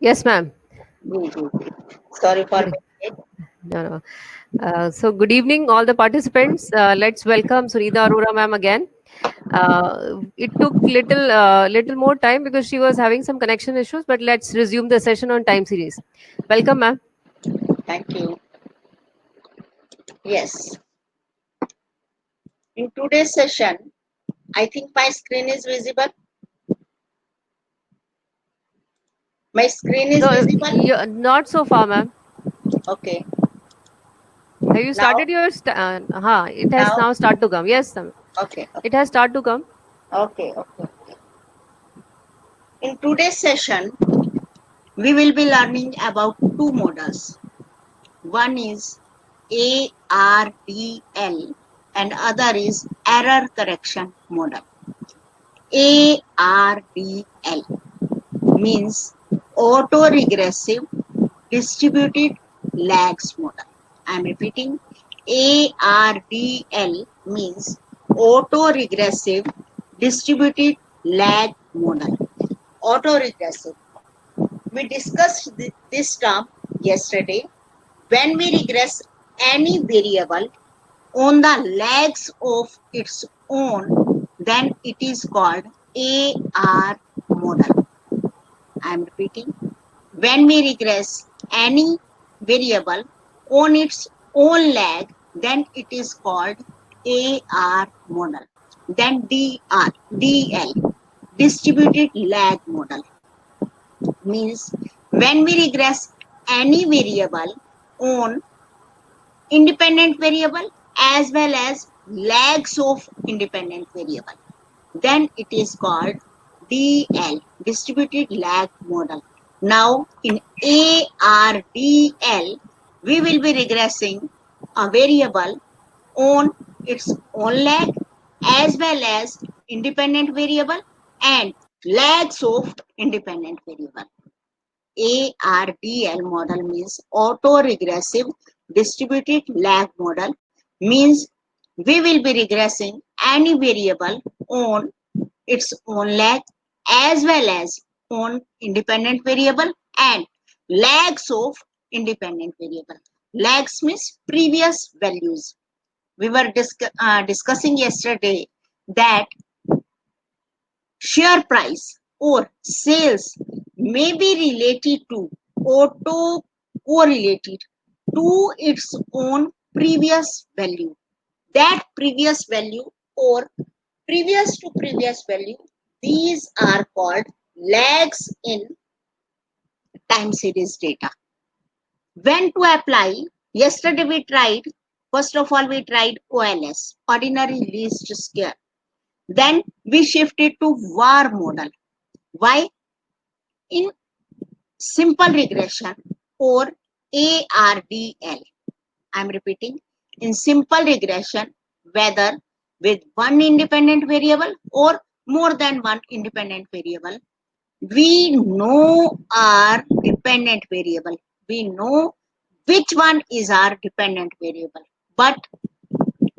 Yes, ma'am. Good, good, good. Sorry for Good. being late. No, no. So, good evening, all the participants. Let's welcome Sunita Arora, ma'am, again. It took little more time because she was having some connection issues, but let's resume the session on time series. Welcome, ma'am. Thank you. Yes. In today's session, I think my screen is visible. My screen is No, visible. not so far, ma'am. Okay. Have you Now, started your? It has now, now start to come. Yes, ma'am. okay, It has start to come. okay, okay. In today's session, we will be learning about two models. One is ARDL and other is error correction model. ARDL means autoregressive distributed lags model. I am repeating, ARDL means autoregressive distributed lag model. Autoregressive. We discussed this term yesterday. When we regress any variable on the lags of its own, then it is called AR model. I am repeating. When we regress any variable on its own lag, then it is called AR model. Then DL, distributed lag model, means when we regress any variable on independent variable as well as lags of independent variable, then it is called DL, distributed lag model. Now in ARDL, we will be regressing a variable on its own lag as well as independent variable and lags of independent variable. ARDL model means auto-regressive distributed lag model, means we will be regressing any variable on its own lag as well as on independent variable and lags of independent variable. Lags means previous values. We were discussing yesterday that share price or sales may be related to auto correlated to its own previous value. That previous value or previous to previous value, these are called lags in time series data. When to apply? Yesterday we tried, first of all we tried OLS, ordinary least square. Then we shifted to VAR model. Why? In simple regression or ARDL. I am repeating, in simple regression, whether with one independent variable or more than one independent variable, we know our dependent variable. We know which one is our dependent variable. But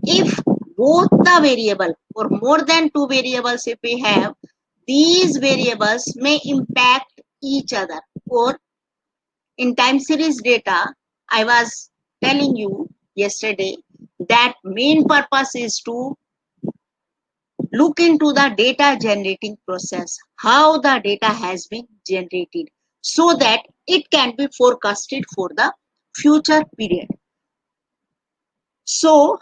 if both the variable or more than two variables, if we have, these variables may impact each other. Or in time series data, I was telling you yesterday that main purpose is to look into the data generating process, how the data has been generated, so that it can be forecasted for the future period. So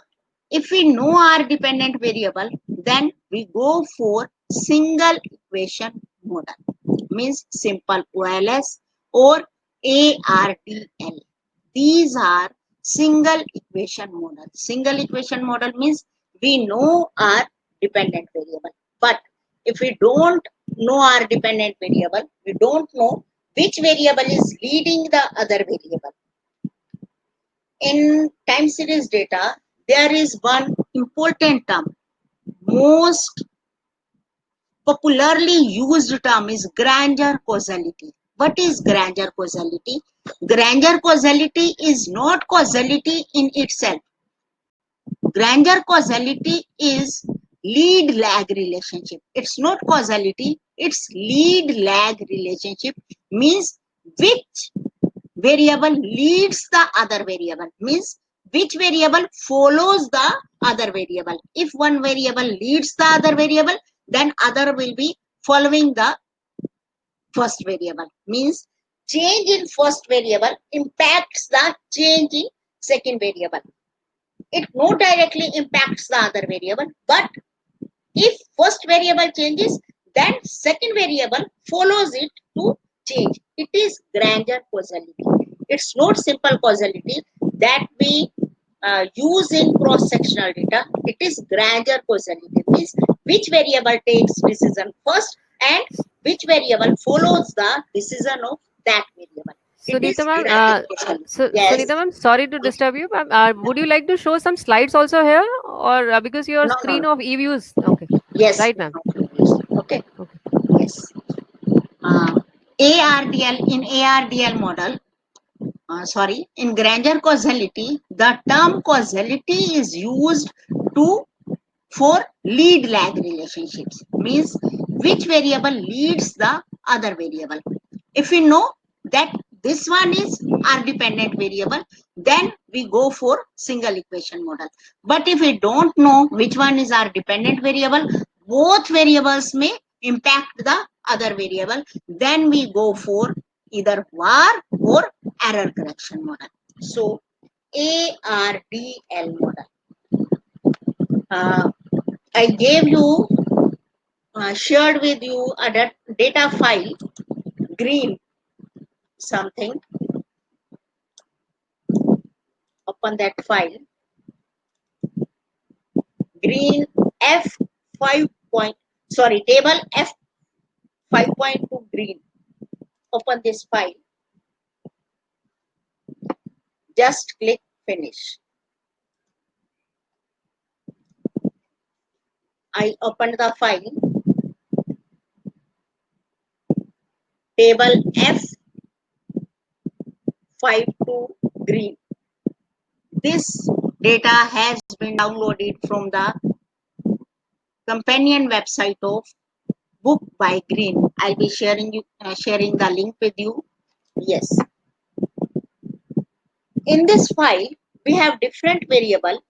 if we know our dependent variable, then we go for single equation model, means simple OLS or ARDL. These are single equation model. Single equation model means we know our dependent variable. But if we don't know our dependent variable, we don't know which variable is leading the other variable. In time series data, there is one important term. Most popularly used term is grandeur causality. What is grandeur causality? Grandeur causality is not causality in itself. Grandeur causality is lead lag relationship. It's not causality, it's lead lag relationship, means which variable leads the other variable, means which variable follows the other variable. If one variable leads the other variable, then other will be following the first variable, means change in first variable impacts the change in second variable. It not directly impacts the other variable, but if first variable changes, then second variable follows it to change. It is grander causality. It's not simple causality that we use in cross-sectional data. It is grander causality, means which variable takes decision first and which variable follows the decision of that variable. It Sunita is ma'am, grander causality. Sunita Yes. ma'am, sorry to disturb you, ma'am. Would you like to show some slides also here, or because your No, no, screen no. of e-views? Okay, Yes. right, ma'am. Okay. Okay. Yes. ARDL, in ARDL model, in Granger causality, the term causality is used to for lead lag relationships, means which variable leads the other variable. If we know that this one is our dependent variable, then we go for single equation model. But if we don't know which one is our dependent variable, both variables may impact the other variable, then we go for either var or error correction model. So ARDL model. uh, I gave you, shared with you a data file, green something. Open that file, green F5 point, sorry, table F5.2 green. Open this file, just click finish. I opened the file, table F52 green. This data has been downloaded from the companion website of Book by Green. I'll be sharing the link with you. Yes. In this file, we have different variable.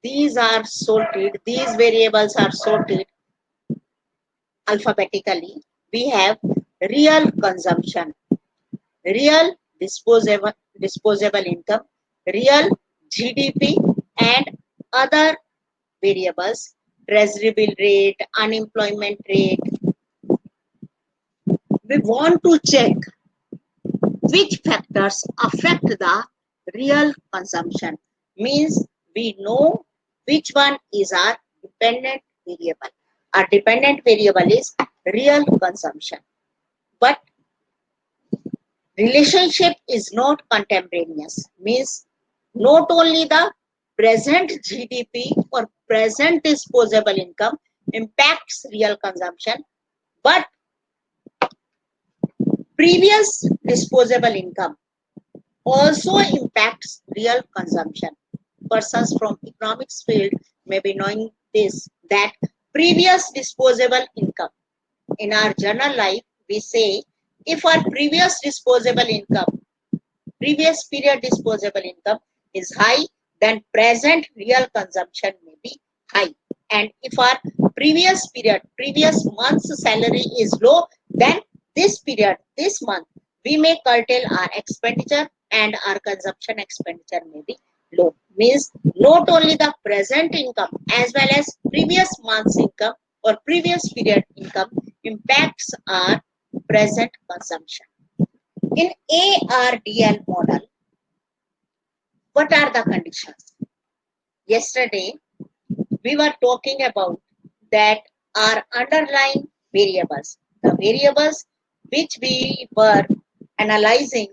These are sorted. These variables are sorted alphabetically. We have real consumption, real disposable income, real GDP, and other variables, treasury bill rate, unemployment rate. We want to check which factors affect the real consumption, means we know which one is our dependent variable. Our dependent variable is real consumption, but relationship is not contemporaneous, means not only the present GDP or present disposable income impacts real consumption, but previous disposable income also impacts real consumption. Persons from economics field may be knowing this, that previous disposable income, in our general life we say, if our previous period disposable income is high, then present real consumption may be high. And if our previous month's salary is low, then this month, we may curtail our expenditure and our consumption expenditure may be low. Means not only the present income as well as previous month's income or previous period income impacts our present consumption. In ARDL model, what are the conditions? Yesterday, we were talking about that our underlying variables, the variables which we were analyzing,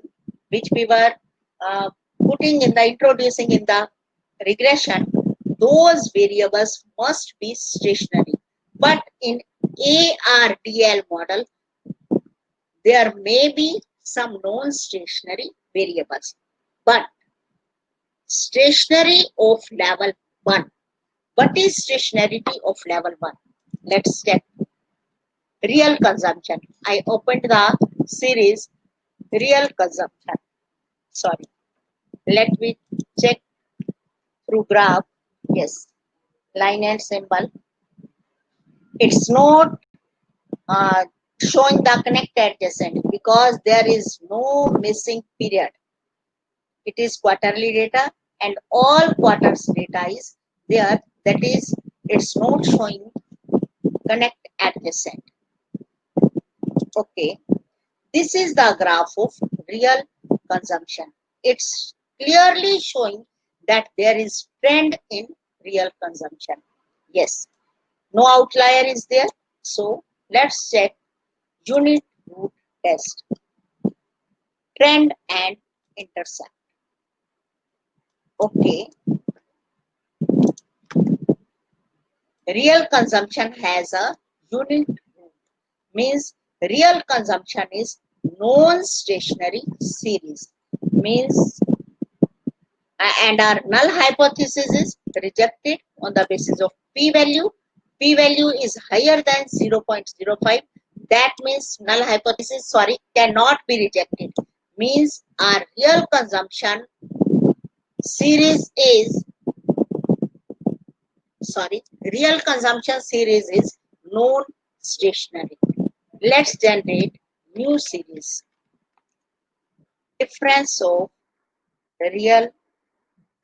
which we were uh, introducing in the regression, those variables must be stationary. But in ARDL model, there may be some non-stationary variables, but stationary of level 1. What is stationarity of level 1? Let's check. Real consumption. I opened the series real consumption. Sorry, let me check through graph. Yes, line and symbol. It's not showing the connect adjacent because there is no missing period. It is quarterly data and all quarters data is there. That is, it's not showing connect adjacent. Okay, this is the graph of real consumption. It's clearly showing that there is trend in real consumption. Yes, no outlier is there. So let's check unit root test, trend and intercept. Okay, real consumption has a unit root, means real consumption is non-stationary series, means and our null hypothesis is rejected on the basis of p-value. P-value is higher than 0.05. That means null hypothesis, sorry, cannot be rejected. Means our real consumption series is, sorry, real consumption series is non-stationary. Let's generate new series. Difference of real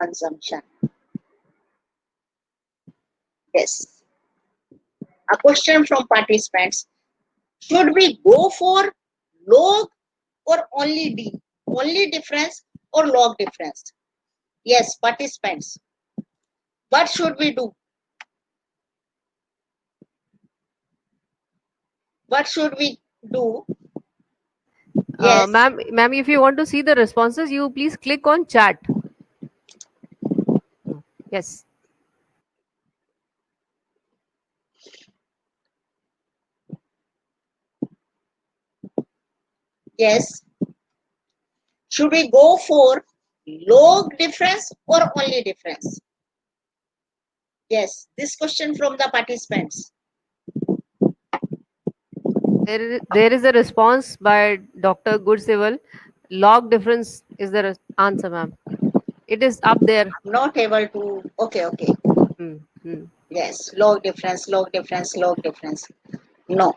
consumption. Yes. A question from participants. Should we go for log or only D? Only difference or log difference? Yes, participants. What should we do? What should we do? Yes, Ma'am, if you want to see the responses, you please click on chat. Yes. yes. Should we go for log difference or only difference? Yes, this question from the participants. There is a response by Dr. Goodsival. Log difference is the answer, ma'am. It is up there. Not able to. Okay, okay. Hmm, hmm. Yes, log difference, log difference, log difference. No.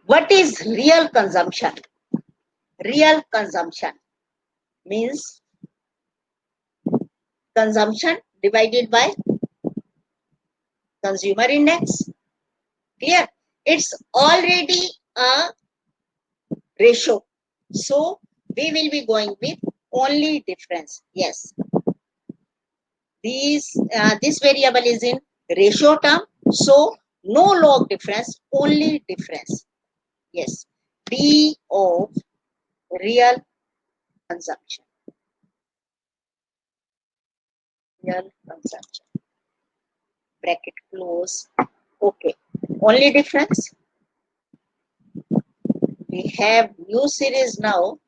What is real consumption? Real consumption means consumption divided by consumer index. Clear? It's already a ratio. So we will be going with only difference. Yes. This variable is in ratio term. So no log difference, only difference. Yes. D of real consumption. Real consumption. Bracket close. Okay. Only difference. We have new series now.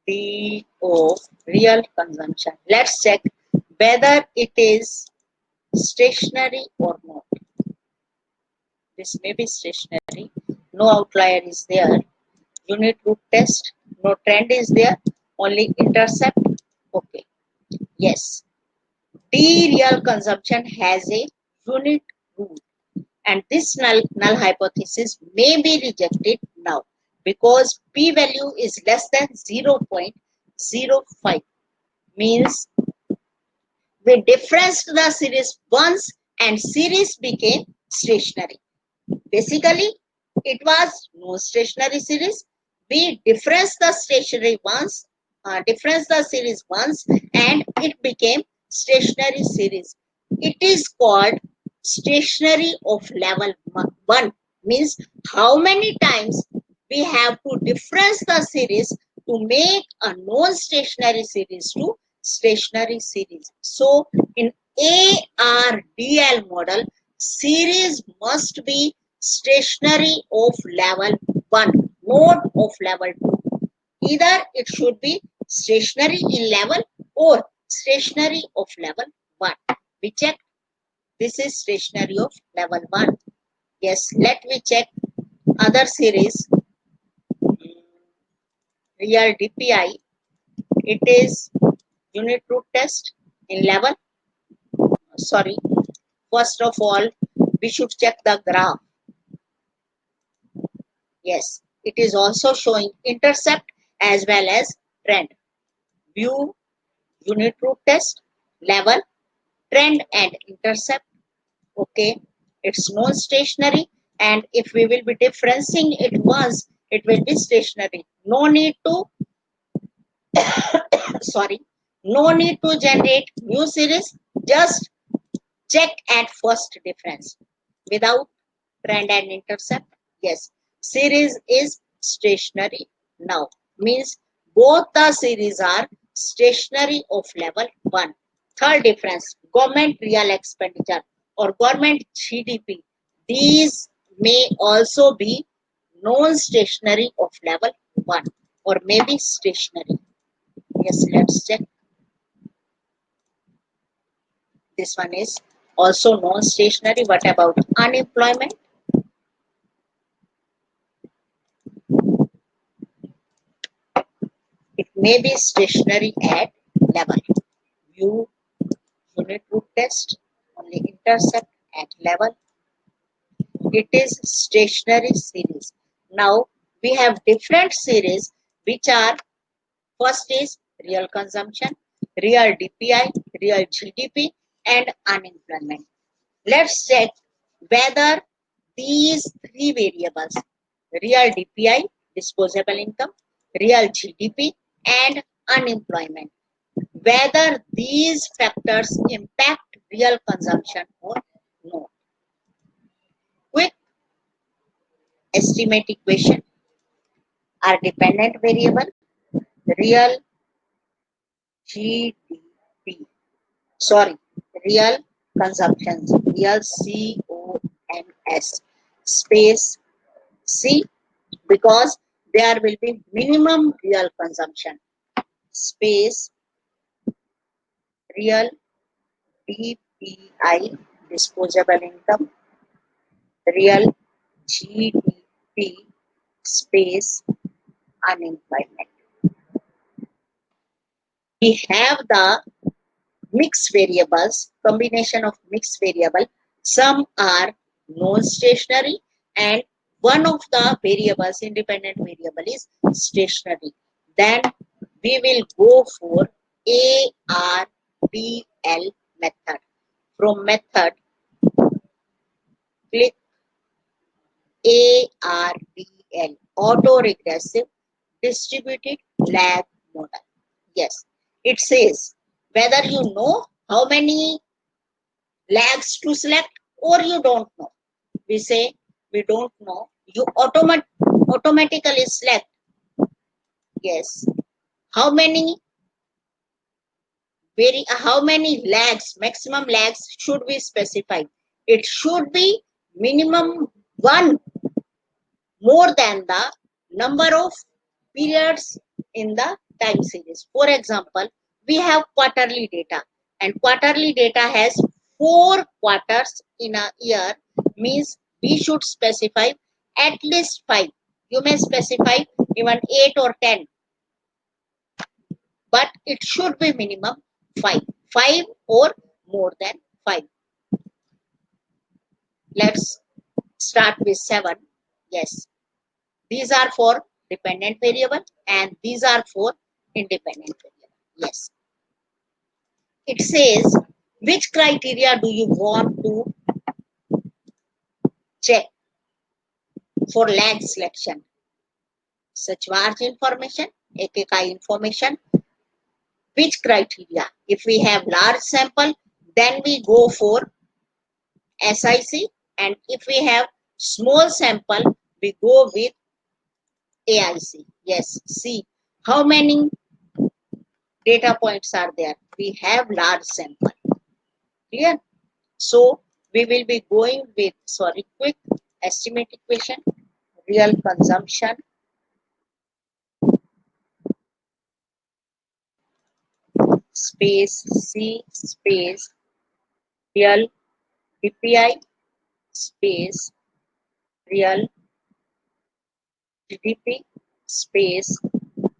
D of real consumption. Let's check whether it is stationary or not. This may be stationary. No outlier is there. Unit root test. No trend is there. Only intercept. Okay. Yes. D real consumption has a unit root. And this null hypothesis may be rejected now because p-value is less than 0.05, means we differenced the series once and series became stationary. Basically, it was no stationary series. We differenced the stationary once, differenced the series once, and it became stationary series. It is called stationary of level 1, means how many times we have to difference the series to make a non-stationary series to stationary series. So in ARDL model, series must be stationary of level 1, not of level 2. Either it should be stationary in level or stationary of level 1. We check. This is stationary of level 1. Yes, let me check other series. real DPI, it is unit root test in level. Sorry, first of all, we should check the graph. Yes, it is also showing intercept as well as trend. View unit root test, level, trend and intercept. Okay, it's non-stationary, and if we will be differencing it once, it will be stationary. No need to sorry, no need to generate new series. Just check at first difference without trend and intercept. Yes, series is stationary now, means both the series are stationary of level 1. Third difference, government real expenditure or government GDP, these may also be non-stationary of level 1 or maybe stationary. Yes, let's check. This one is also non-stationary. What about unemployment? It may be stationary at level. View unit root test, only intercept at level. It is stationary series. Now we have different series which are, first is real consumption, real DPI, real GDP and unemployment. Let's check whether these three variables, real DPI, disposable income, real GDP and unemployment, whether these factors impact real consumption or not. Quick estimate equation are dependent variable, real GDP, sorry, real consumption, real CONS, space C, because there will be minimum real consumption, space real DPI, disposable income, real GDP, space unemployment. We have the mixed variables, combination of mixed variable. Some are non-stationary and one of the variables, independent variable, is stationary. Then we will go for ARDL method. From method, click ARDL, auto-regressive distributed lag model. Yes, it says whether you know how many lags to select or you don't know. We say we don't know. You automatically select. Yes. How many how many lags, maximum lags should we specify? It should be minimum one more than the number of periods in the time series. For example, we have quarterly data and quarterly data has 4 quarters in a year, means we should specify at least 5. You may specify even 8 or 10, but it should be minimum 5. 5 or more than 5. Let's start with 7. Yes. These are for dependent variable and these are for independent variable. Yes. It says which criteria do you want to check for lag selection? Such large information, AKK information. Which criteria? If we have large sample, then we go for SIC, and if we have small sample, we go with AIC. Yes. See how many data points are there. We have large sample. Clear? So we will be going with, sorry, quick estimate equation, real consumption, space C, space real DPI, space real GDP, space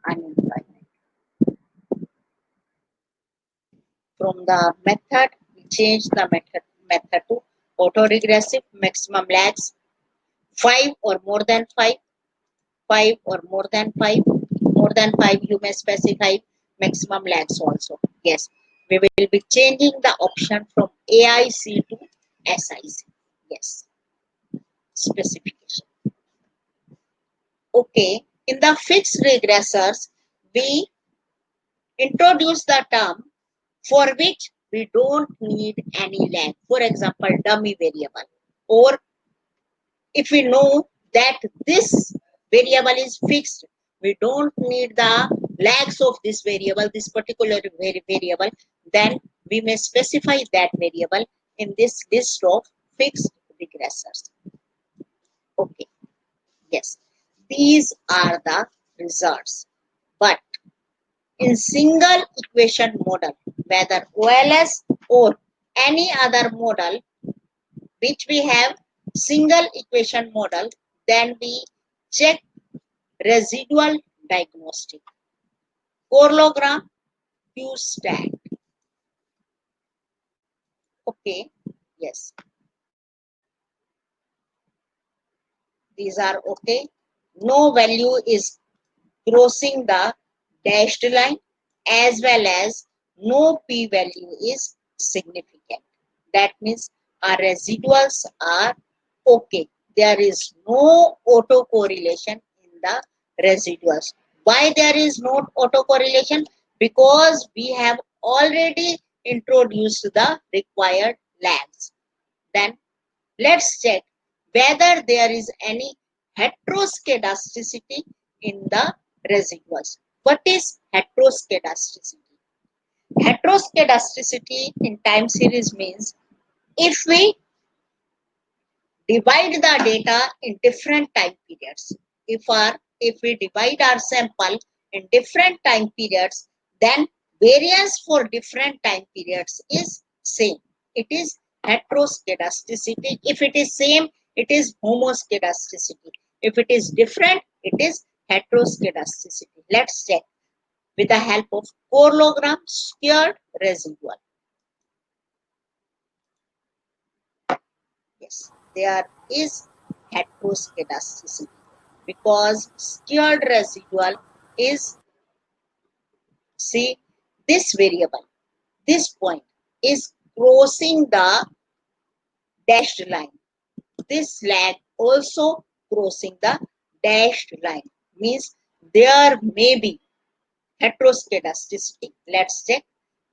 unemployment. From the method, we change the method to autoregressive, maximum lags 5 or more than 5, 5 or more than 5 you may specify maximum lags also. Yes, we will be changing the option from AIC to SIC. Yes, specification. Okay, in the fixed regressors, we introduce the term for which we don't need any lag. For example, dummy variable. Or if we know that this variable is fixed, we don't need the lags of this variable, this particular variable, then we may specify that variable in this list of fixed regressors. Okay, yes, these are the results. But in single equation model, whether OLS or any other model which we have single equation model, then we check residual diagnostic, correlogram, Q stat. Okay, yes, these are okay. No value is crossing the dashed line, as well as no p value is significant. That means our residuals are okay. There is no autocorrelation in the residuals. Why there is no autocorrelation? Because we have already introduced the required lags. Then let's check whether there is any heteroscedasticity in the residuals. What is heteroscedasticity? Heteroscedasticity in time series means if we divide the data in different time periods, if we divide our sample in different time periods, then variance for different time periods is same. It is heteroscedasticity. If it is same, it is homoscedasticity. If it is different, it is heteroscedasticity. Let's check with the help of correlogram squared residual. Yes, there is heteroscedasticity because squared residual is, see, this variable, this point is crossing the dashed line. This lag also crossing the dashed line, means there may be heteroscedasticity. Let's check.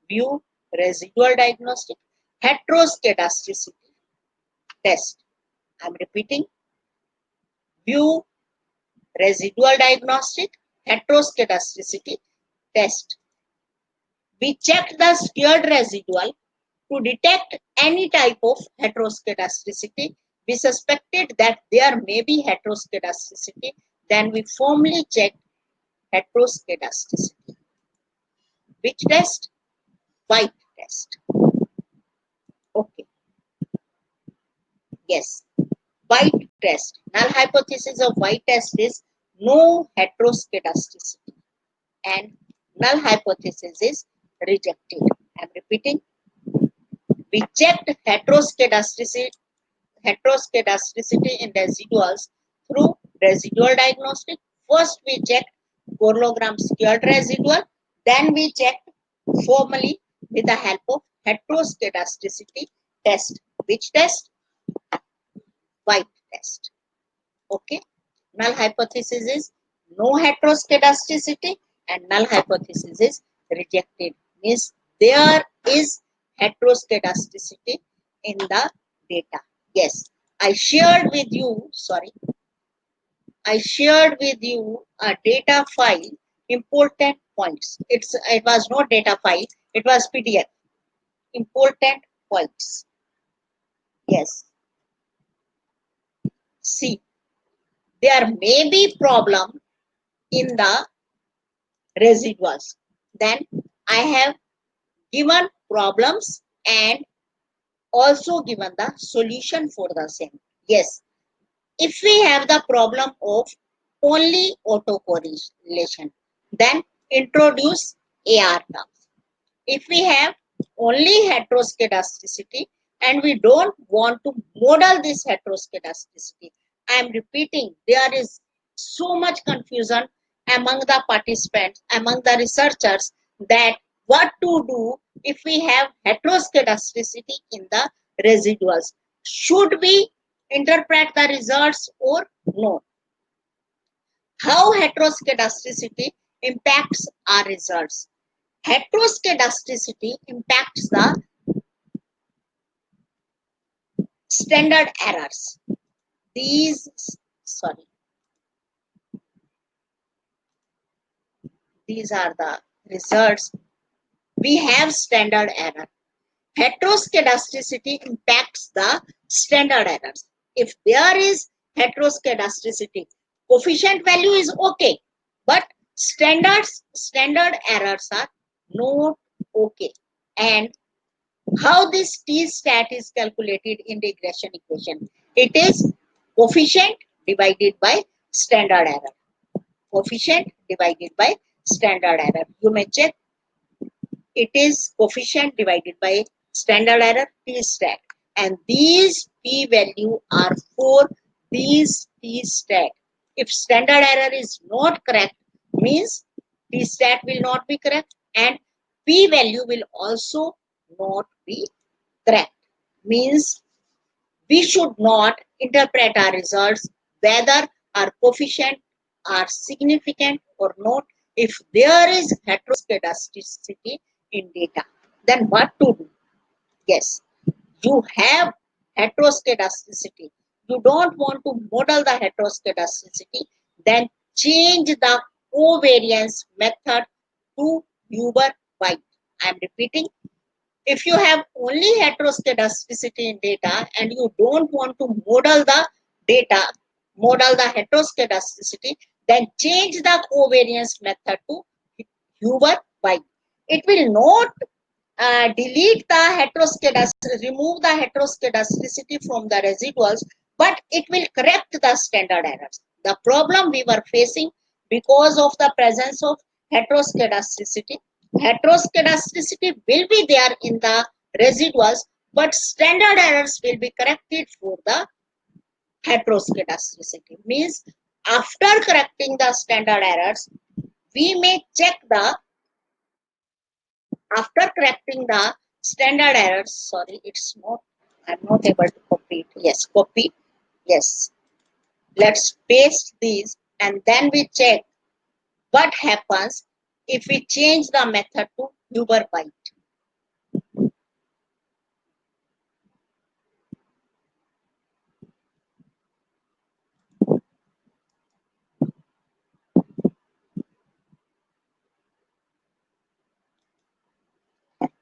View residual diagnostic. Heteroscedasticity test. I'm repeating. View residual diagnostic, heteroscedasticity test. We checked the squared residual to detect any type of heteroscedasticity. We suspected that there may be heteroscedasticity. Then we formally checked heteroscedasticity. Which test? White test. Okay. Yes. White test. Null hypothesis of white test is no heteroscedasticity, and null hypothesis is rejected. I am repeating. We checked heteroscedasticity in residuals through residual diagnostic. First we checked correlogram squared residual, then we checked formally with the help of heteroscedasticity test. Which test? White test. Okay. Null hypothesis is no heteroscedasticity and null hypothesis is rejected. Means there is heteroscedasticity in the data. Yes, I shared with you, I shared with you a data file, important points. It was not data file, it was PDF. Important points. Yes. See, there may be problem in the residuals. Then I have given problems and also given the solution for the same. Yes, if we have the problem of only autocorrelation, Then introduce AR terms. If we have only heteroscedasticity and we don't want to model this heteroscedasticity, I am repeating, there is so much confusion among the participants, among the researchers, that what to do if we have heteroscedasticity in the residuals. Should we interpret the results or no? How heteroscedasticity impacts our results? Heteroscedasticity impacts the standard errors. These, sorry, these are the results. We have standard error. Heteroscedasticity impacts the standard errors. If there is heteroscedasticity, coefficient value is okay, but standard errors are not okay. And how this T stat is calculated in regression equation? It is coefficient divided by standard error. Coefficient divided by standard error. You may check, it is coefficient divided by standard error T stat. And these P value are for these T stat. If standard error is not correct, means T stat will not be correct and P value will also not be correct. Means we should not interpret our results whether our coefficient are significant or not. If there is heteroscedasticity in data, then what to do? Yes, you have heteroscedasticity. You don't want to model the heteroscedasticity, then change the covariance method to Huber White. I am repeating, if you have only heteroscedasticity in data and you don't want to model the data, model the heteroscedasticity, then change the covariance method to Huber White. It will not delete the heteroscedasticity, remove the heteroscedasticity from the residuals, but it will correct the standard errors. The problem we were facing because of the presence of heteroscedasticity, heteroscedasticity will be there in the residuals, but standard errors will be corrected for the heteroscedasticity. Means after correcting the standard errors, we may check the, after correcting the standard errors, sorry, it's not, I'm not able to copy it. Yes, copy. Yes. Let's paste these and then we check what happens if we change the method to Huber White.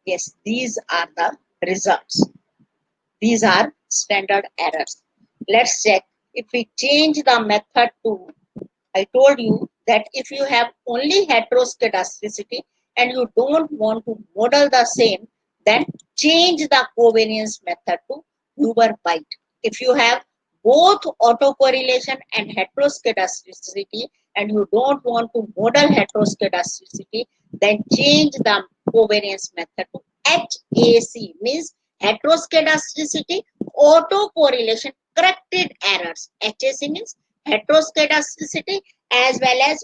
Yes, these are the results. These are standard errors. Let's check if we change the method to, I told you that if you have only heteroscedasticity and you don't want to model the same, then change the covariance method to Huber White. If you have both autocorrelation and heteroscedasticity and you don't want to model heteroscedasticity, then change the covariance method to HAC, means heteroscedasticity autocorrelation corrected errors. HAC means heteroscedasticity as well as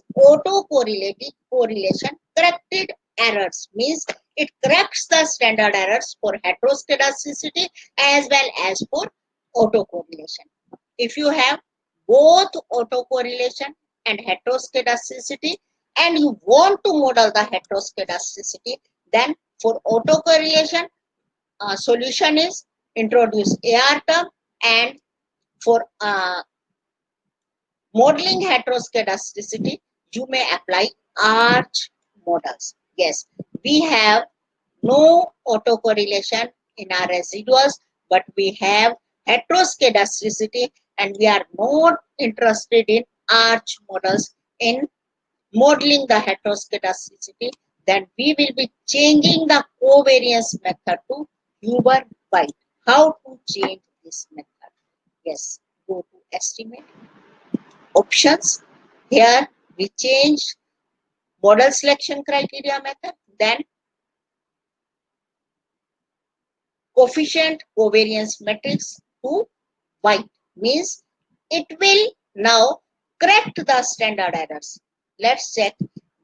correlation corrected errors, means it corrects the standard errors for heteroscedasticity as well as for autocorrelation. If you have both autocorrelation and heteroscedasticity and you want to model the heteroscedasticity, then for autocorrelation solution is introduce AR term, and for modeling heteroscedasticity, you may apply arch models. Yes, we have no autocorrelation in our residuals, but we have heteroscedasticity and we are not interested in arch models in modeling the heteroscedasticity. Then we will be changing the covariance method to Huber White. How to change this method? Yes, go to estimate options. Here we change model selection criteria method, then coefficient covariance matrix to white, means it will now correct the standard errors. Let's check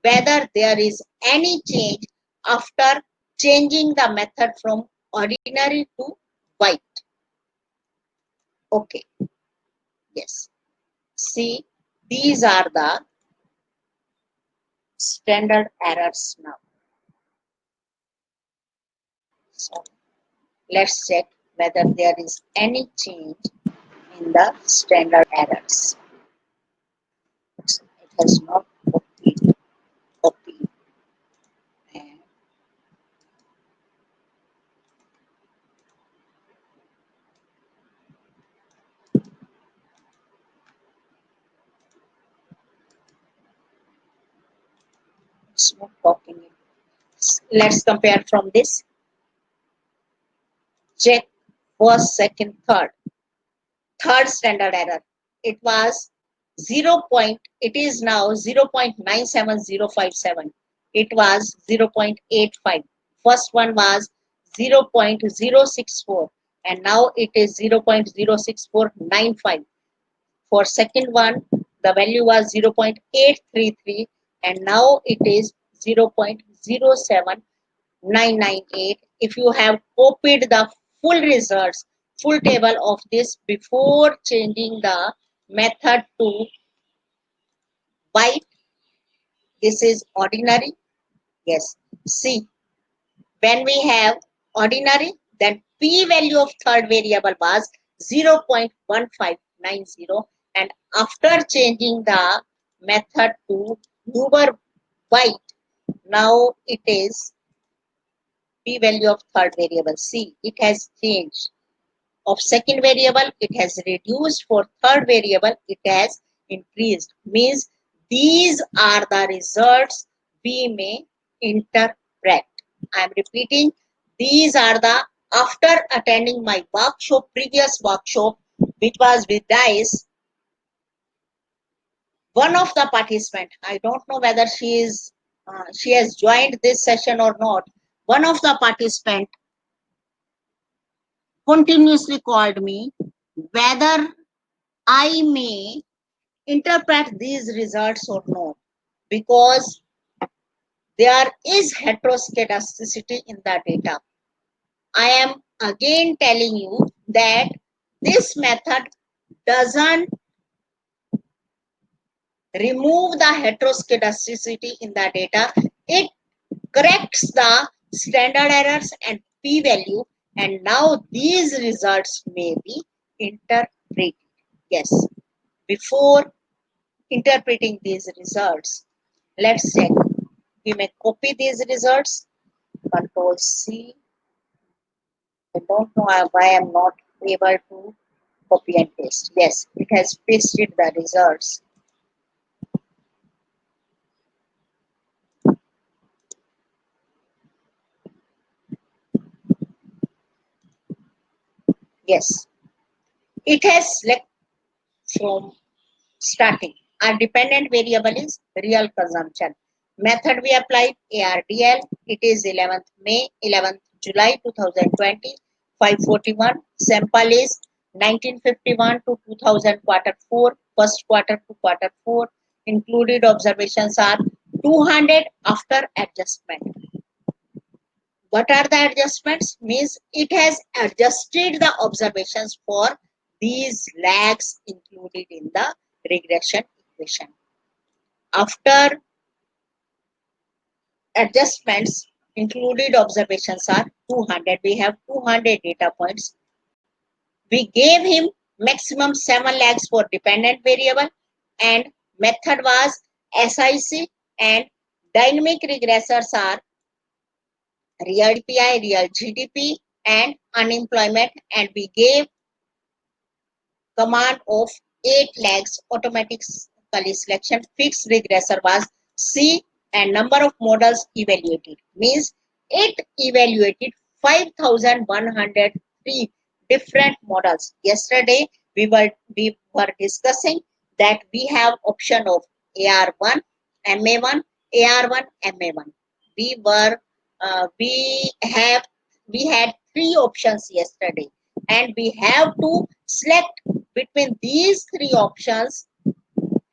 whether there is any change after changing the method from ordinary to white. Okay, yes. See, these are the standard errors now. So let's check whether there is any change in the standard errors. It has not copied and it's not copying it. Let's compare from this. Check first, second, third. Third standard error. It was 0. It is now 0.97057. It was 0.85. First one was 0.064 and now it is 0.06495. For second one, the value was 0.833 and now it is 0.07998. If you have copied the full results, full table of this before changing the method to white, this is ordinary. Yes. See, when we have ordinary, then p value of third variable was 0.1590 and after changing the method to newer white, now it is p value of third variable. See, it has changed. Of second variable, it has reduced. For third variable, it has increased. Means these are the results we may interpret. I am repeating, these are the, after attending my workshop, previous workshop, which was with DICE, one of the participant, I don't know whether she has joined this session or not. One of the participant continuously called me whether I may interpret these results or not, because there is heteroscedasticity in the data. I am again telling you that this method doesn't remove the heteroscedasticity in the data. It corrects the standard errors and p-value, and now these results may be interpreted. Yes, before interpreting these results, let's check. We may copy these results. Control C. I don't know why I'm not able to copy and paste. Yes, it has pasted the results. Yes, it has selected from starting. Our dependent variable is real consumption. Method we applied ARDL. It is 11th May, 11th July 2020, 5:41. Sample is 1951 to 2000 quarter 4, first quarter to quarter 4. Included observations are 200 after adjustment. What are the adjustments? Means it has adjusted the observations for these lags included in the regression equation. After adjustments, included observations are 200. We have 200 data points. We gave him maximum 7 lags for dependent variable and method was SIC, and dynamic regressors are real DPI, real GDP and unemployment, and we gave command of 8 lags automatically selection. Fixed regressor was C, and number of models evaluated means it evaluated 5103 different models. Yesterday we were discussing that we have option of AR1, MA1, AR1, MA1. We were, we have, we had three options yesterday, and we have to select between these three options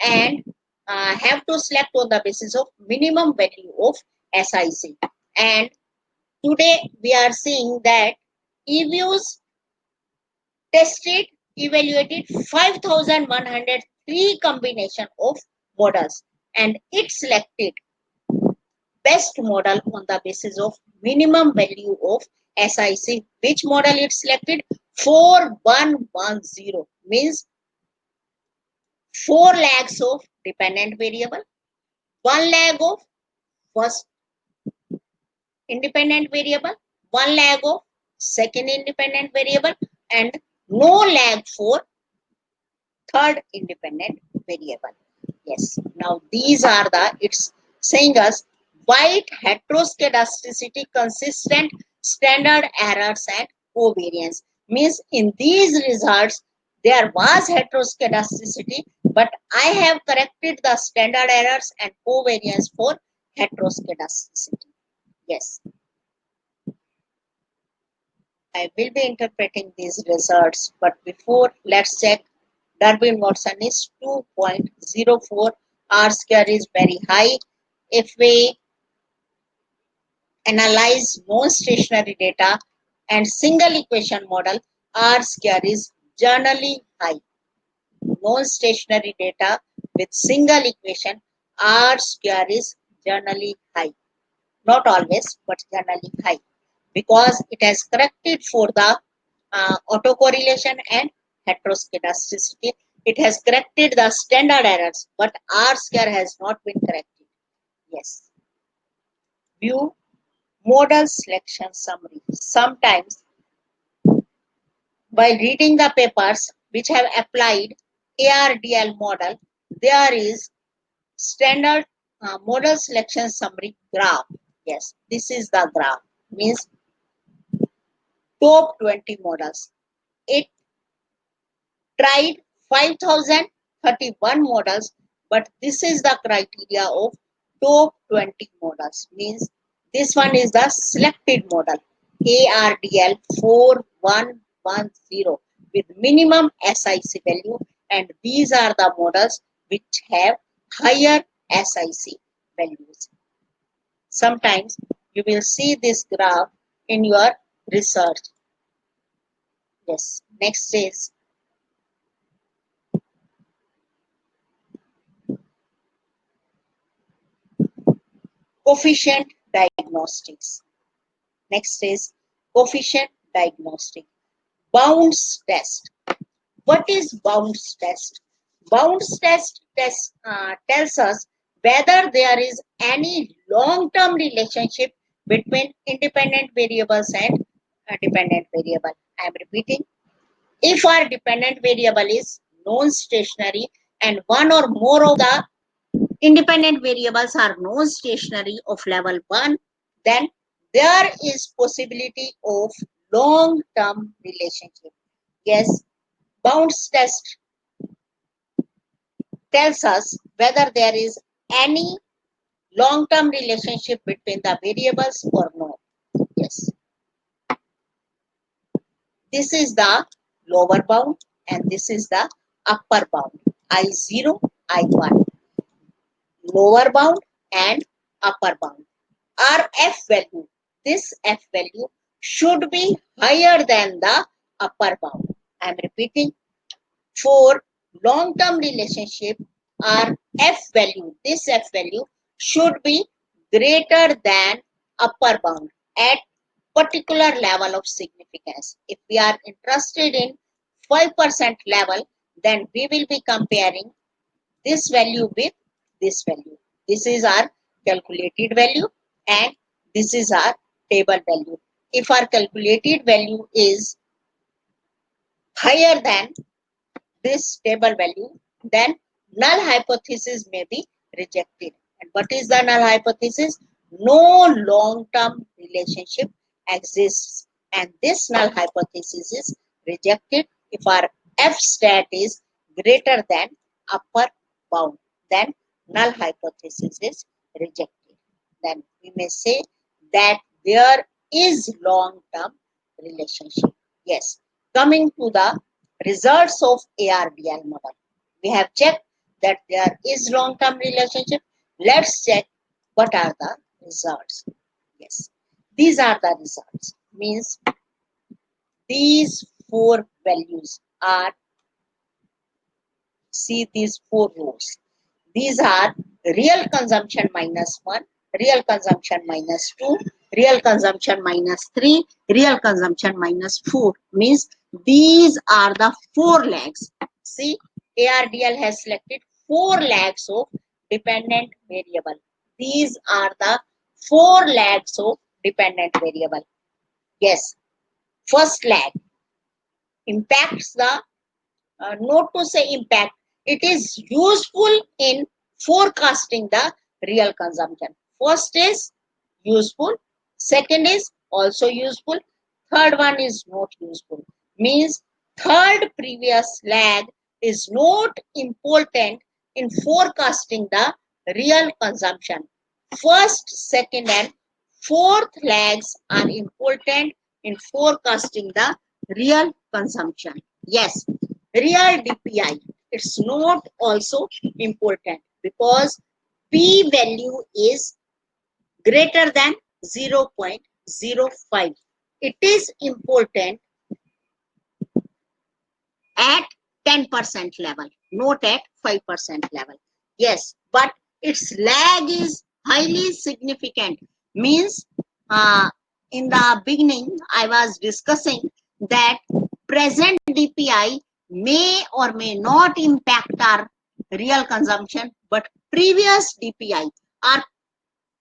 and have to select on the basis of minimum value of SIC. And today we are seeing that EViews tested, evaluated 5,103 combination of models, and it selected best model on the basis of minimum value of SIC. Which model it selected? 4110, means 4 lakhs of dependent variable, 1 lakh of first independent variable, 1 lakh of second independent variable, and no lag for third independent variable. Yes, now these are the, it's saying us white heteroscedasticity, consistent standard errors and covariance. Means in these results there was heteroscedasticity, but I have corrected the standard errors and covariance for heteroscedasticity. Yes, I will be interpreting these results, but before, let's check. Darwin Watson is 2.04. R square is very high. If we analyze non-stationary data and single equation model, R square is generally high. Non-stationary data with single equation, R square is generally high. Not always, but generally high, because it has corrected for the autocorrelation and heteroscedasticity. It has corrected the standard errors, but R square has not been corrected. Yes. View model selection summary. Sometimes by reading the papers which have applied ARDL model, there is standard model selection summary graph. Yes, this is the graph. Means top 20 models. It tried 5,031 models, but this is the criteria of top 20 models. Means this one is the selected model, ARDL 4110, with minimum SIC value, and these are the models which have higher SIC values. Sometimes you will see this graph in your research. Yes, next is coefficient diagnostics. Next is coefficient diagnostic. Bounds test. What is bounds test? Bounds test tells us whether there is any long-term relationship between independent variables and dependent variable. I am repeating. If our dependent variable is non-stationary and one or more of the independent variables are non-stationary of level 1, then there is possibility of long-term relationship. Yes, bounds test tells us whether there is any long-term relationship between the variables or not. Yes, this is the lower bound and this is the upper bound. I0, I1. Lower bound and upper bound. Our F value, this F value should be higher than the upper bound. I am repeating, for long-term relationship, our F value, this F value should be greater than upper bound at particular level of significance. If we are interested in 5% level, then we will be comparing this value with this value. This is our calculated value and this is our table value. If our calculated value is higher than this table value, then null hypothesis may be rejected. And what is the null hypothesis? No long-term relationship exists, and this null hypothesis is rejected if our F stat is greater than upper bound. Then null hypothesis is rejected. Then we may say that there is long-term relationship. Yes. Coming to the results of ARDL model. We have checked that there is long-term relationship. Let's check what are the results. Yes. These are the results. Means these four values are, see these four rows. These are real consumption minus 1, real consumption minus 2, real consumption minus 3, real consumption minus 4. Means these are the 4 lags. See, ARDL has selected 4 lags of dependent variable. These are the 4 lags of dependent variable. Yes, first lag impacts the, not to say impact, it is useful in forecasting the real consumption. First is useful, second is also useful, third one is not useful. Means third previous lag is not important in forecasting the real consumption. First, second and fourth lags are important in forecasting the real consumption. Yes, real DPI, it's not also important because P value is greater than 0.05. It is important at 10% level, not at 5% level. Yes, but its lag is highly significant. Means in the beginning, I was discussing that present DPI may or may not impact our real consumption, but previous DPI, our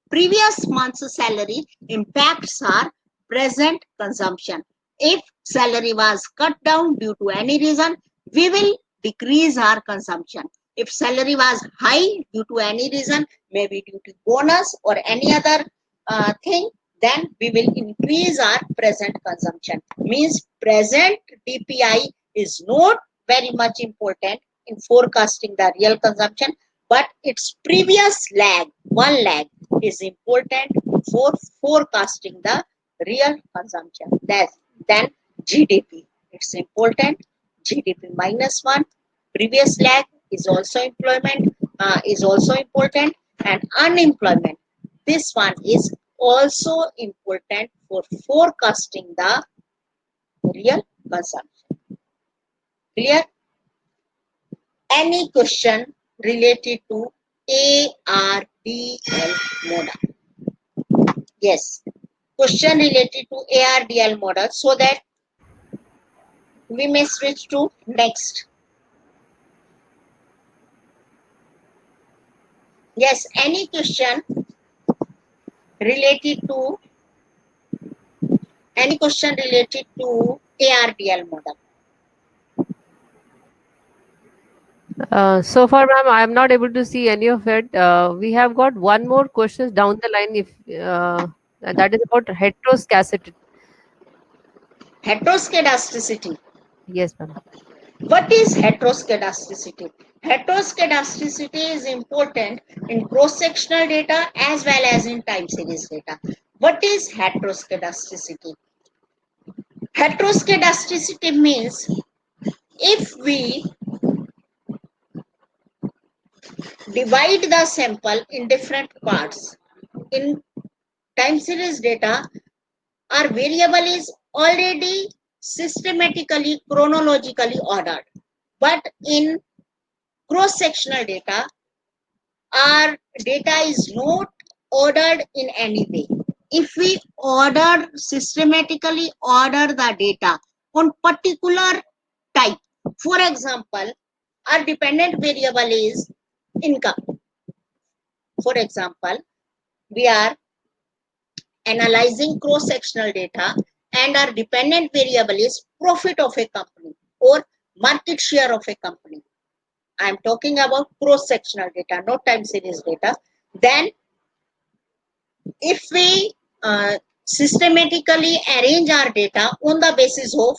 previous month's salary impacts our present consumption. If salary was cut down due to any reason, we will decrease our consumption. If salary was high due to any reason, maybe due to bonus or any other thing, then we will increase our present consumption. Means present DPI is not very much important in forecasting the real consumption, but its previous lag, one lag, is important for forecasting the real consumption. Then GDP, it's important. GDP minus 1, previous lag is also important, and unemployment, this one is also important for forecasting the real consumption. Clear? Any question related to ARDL model? Yes, question related to ARDL model, so that we may switch to next. Yes, any question related to ARDL model? So far, ma'am, I am not able to see any of it. We have got one more question down the line, if and that is about heteroscedasticity. Heteroscedasticity. Yes, ma'am. What is heteroscedasticity? Heteroscedasticity is important in cross-sectional data as well as in time series data. What is heteroscedasticity? Heteroscedasticity means if we divide the sample in different parts, in time series data, our variable is already systematically, chronologically ordered. But in cross-sectional data, our data is not ordered in any way. If we systematically order the data on particular type, for example, our dependent variable is income. For example, we are analyzing cross-sectional data and our dependent variable is profit of a company or market share of a company. I am talking about cross-sectional data, not time series data. Then if we systematically arrange our data on the basis of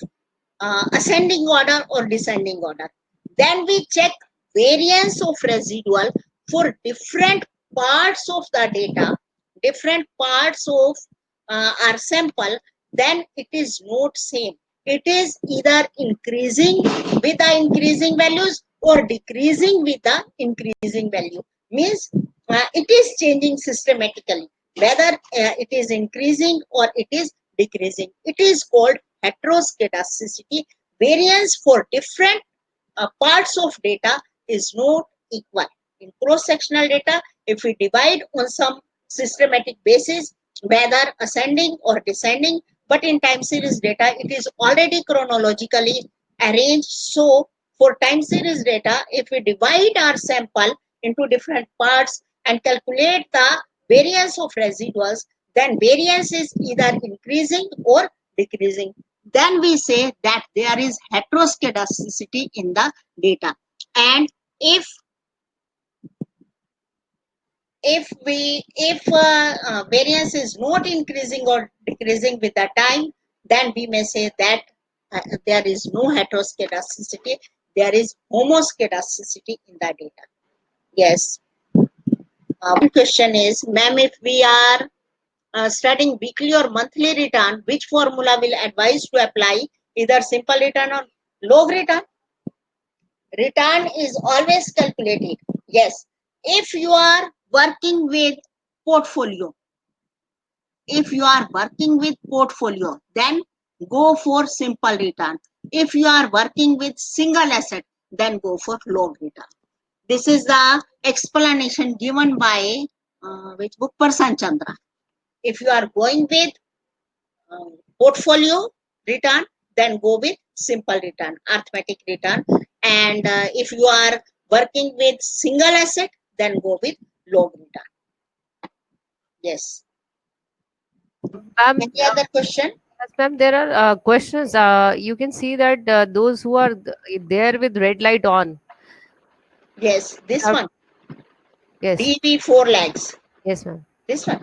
ascending order or descending order, then we check variance of residual for different parts of the data, different parts of our sample, then it is not same. It is either increasing with the increasing values or decreasing with the increasing value. Means it is changing systematically, whether it is increasing or it is decreasing. It is called heteroscedasticity. Variance for different parts of data is not equal. In cross-sectional data, if we divide on some systematic basis, whether ascending or descending, but in time series data, it is already chronologically arranged. So for time series data, if we divide our sample into different parts and calculate the variance of residuals, then variance is either increasing or decreasing. Then we say that there is heteroscedasticity in the data. And if variance is not increasing or decreasing with the time, then we may say that there is no heteroscedasticity, there is homoscedasticity in the data. Yes. One question is, ma'am, if we are studying weekly or monthly return, which formula will advise to apply, either simple return or log return? Return is always calculated. Yes. If you are working with portfolio, then go for simple return. If you are working with single asset, then go for log return. This is the explanation given by which book? Prasan Chandra. If you are going with portfolio return, then go with simple return, arithmetic return. And if you are working with single asset, then go with log return. Yes. Ma'am, Any other question? yes, ma'am, there are questions. You can see that those who are there with red light on. Yes, this Have, one. yes, DV 4 lakhs. yes, ma'am. This one.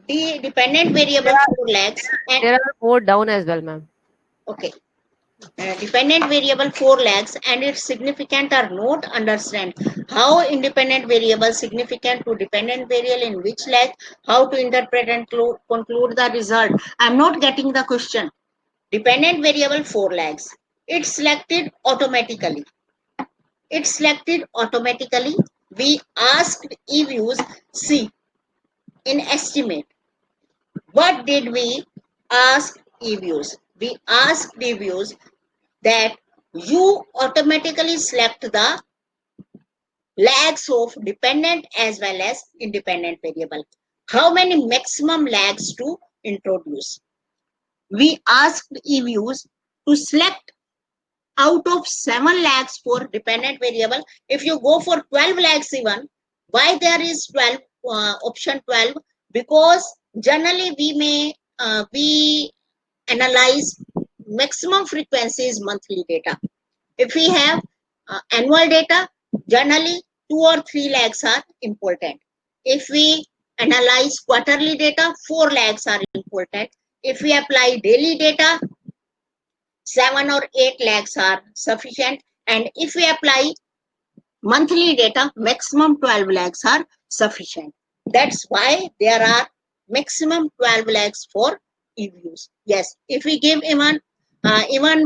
D dependent There variable are 4 lakhs and there are more down as well, ma'am. okay. Dependent variable 4 lakhs and its significant are not understand. How independent variable significant to dependent variable in which lakh, how to interpret and conclude the result. I'm not getting the question. Dependent variable 4 lakhs. It's selected automatically. We asked EViews, see, in estimate. What did we ask EViews? We asked EViews that you automatically select the lags of dependent as well as independent variable. How many maximum lags to introduce? We asked EViews to select out of 7 lags for dependent variable. If you go for 12 lags even, why there is 12 option 12? Because generally we analyze maximum frequencies monthly data. If we have annual data, generally 2 or 3 lags are important. If we analyze quarterly data, 4 lags are important. If we apply daily data, 7 or 8 lags are sufficient. And if we apply monthly data, maximum 12 lags are sufficient. That's why there are maximum 12 lags for EViews. Yes, if we give even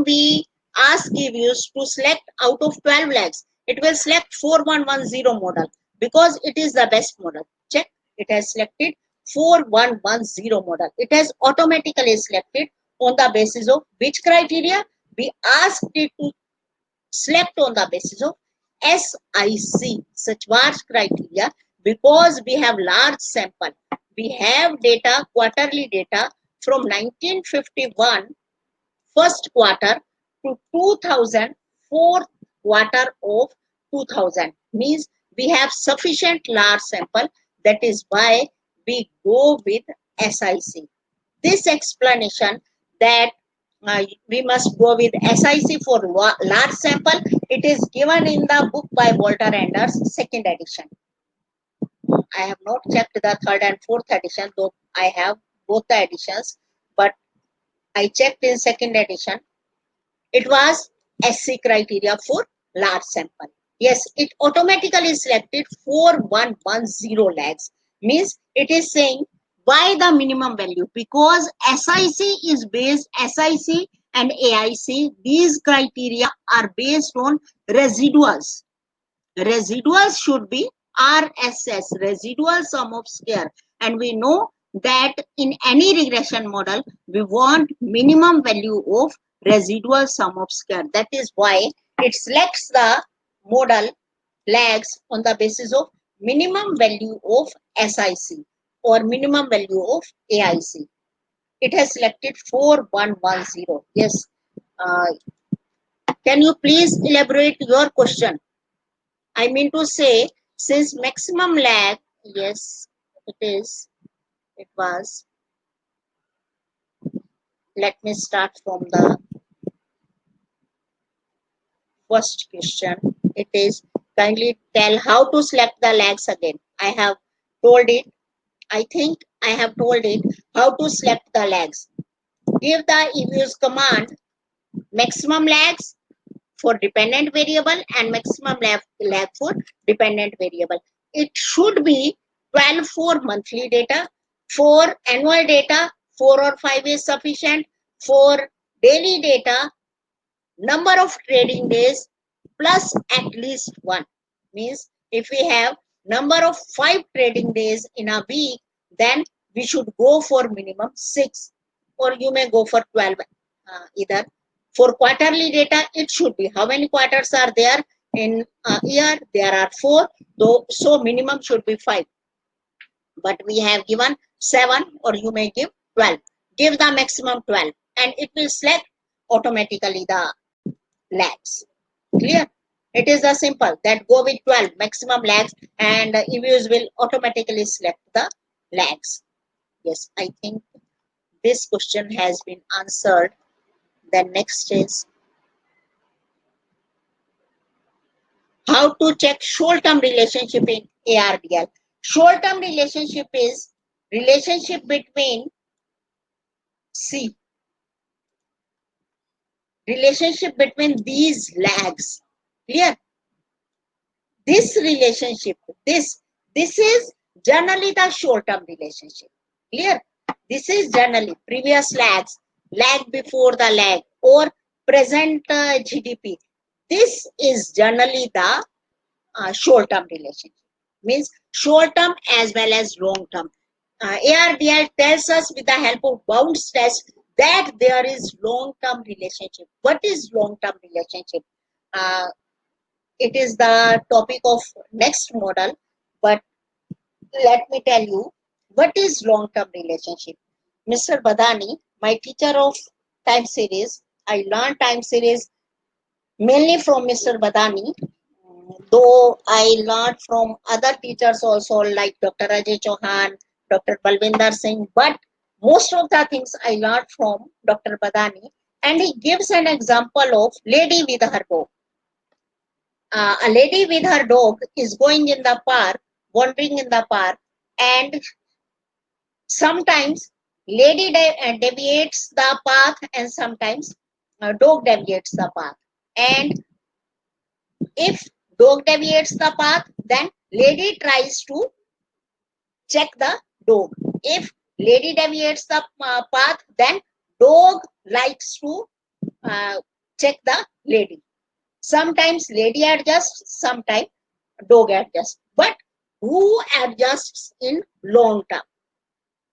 we ask EViews to select out of 12 lags, it will select 4110 model because it is the best model. Check, it has selected 4110 model. It has automatically selected on the basis of which criteria? We asked it to select on the basis of SIC, Schwarz criteria, because we have large sample. We have data, quarterly data from 1951 first quarter to 2000 fourth quarter of 2000. Means we have sufficient large sample. That is why we go with SIC. This explanation that we must go with SIC for large sample, it is given in the book by Walter Anders, second edition. I have not checked the third and fourth edition, though I have both the editions, but I checked in second edition. It was SC criteria for large sample. Yes, it automatically selected 4110 lags. Means it is saying why the minimum value, because SIC and AIC, these criteria are based on residuals. Residuals should be RSS, residual sum of square, and we know that in any regression model we want minimum value of residual sum of square. That is why it selects the model lags on the basis of minimum value of SIC or minimum value of AIC. It has selected 4110. Yes. Can you please elaborate your question? I mean to say, since maximum lag, yes, it was, let me start from the first question. It is, kindly tell how to select the lags again. I have told it, I think I have told it, how to select the lags. Give the EViews command maximum lags for dependent variable and maximum lag for dependent variable. It should be 12 for monthly data. For annual data, 4 or 5 is sufficient. For daily data, number of trading days plus at least 1. Means if we have number of 5 trading days in a week, then we should go for minimum 6, or you may go for 12 either. For quarterly data, it should be how many quarters are there in a year? There are 4, though, so minimum should be 5. But we have given 7, or you may give 12. Give the maximum 12 and it will select automatically the lags. Clear? It is the simple that go with 12 maximum lags, and EViews will automatically select the lags. Yes, I think this question has been answered. The next is how to check short-term relationship in ARDL. Short-term relationship is relationship between C. Relationship between these lags. Clear? This relationship, this is generally the short-term relationship. Clear? This is generally previous lags, lag before the lag, or present GDP. This is generally the short-term relationship. Means short-term as well as long-term. ARDL tells us with the help of bounds test that there is long-term relationship. What is long-term relationship? It is the topic of next model, but let me tell you what is long-term relationship. Mr. Badani, my teacher of time series, I learned time series mainly from Mr. Badani, though I learned from other teachers also like Dr. Ajay Chauhan, Dr. Balvinder Singh, but most of the things I learned from Dr. Badani, and he gives an example of lady with her dog. A lady with her dog is going in the park, wandering in the park, and sometimes lady deviates the path, and sometimes dog deviates the path. And if dog deviates the path, then lady tries to check the dog. If lady deviates the path, then dog likes to check the lady. Sometimes lady adjusts, sometimes dog adjusts. But who adjusts in long term?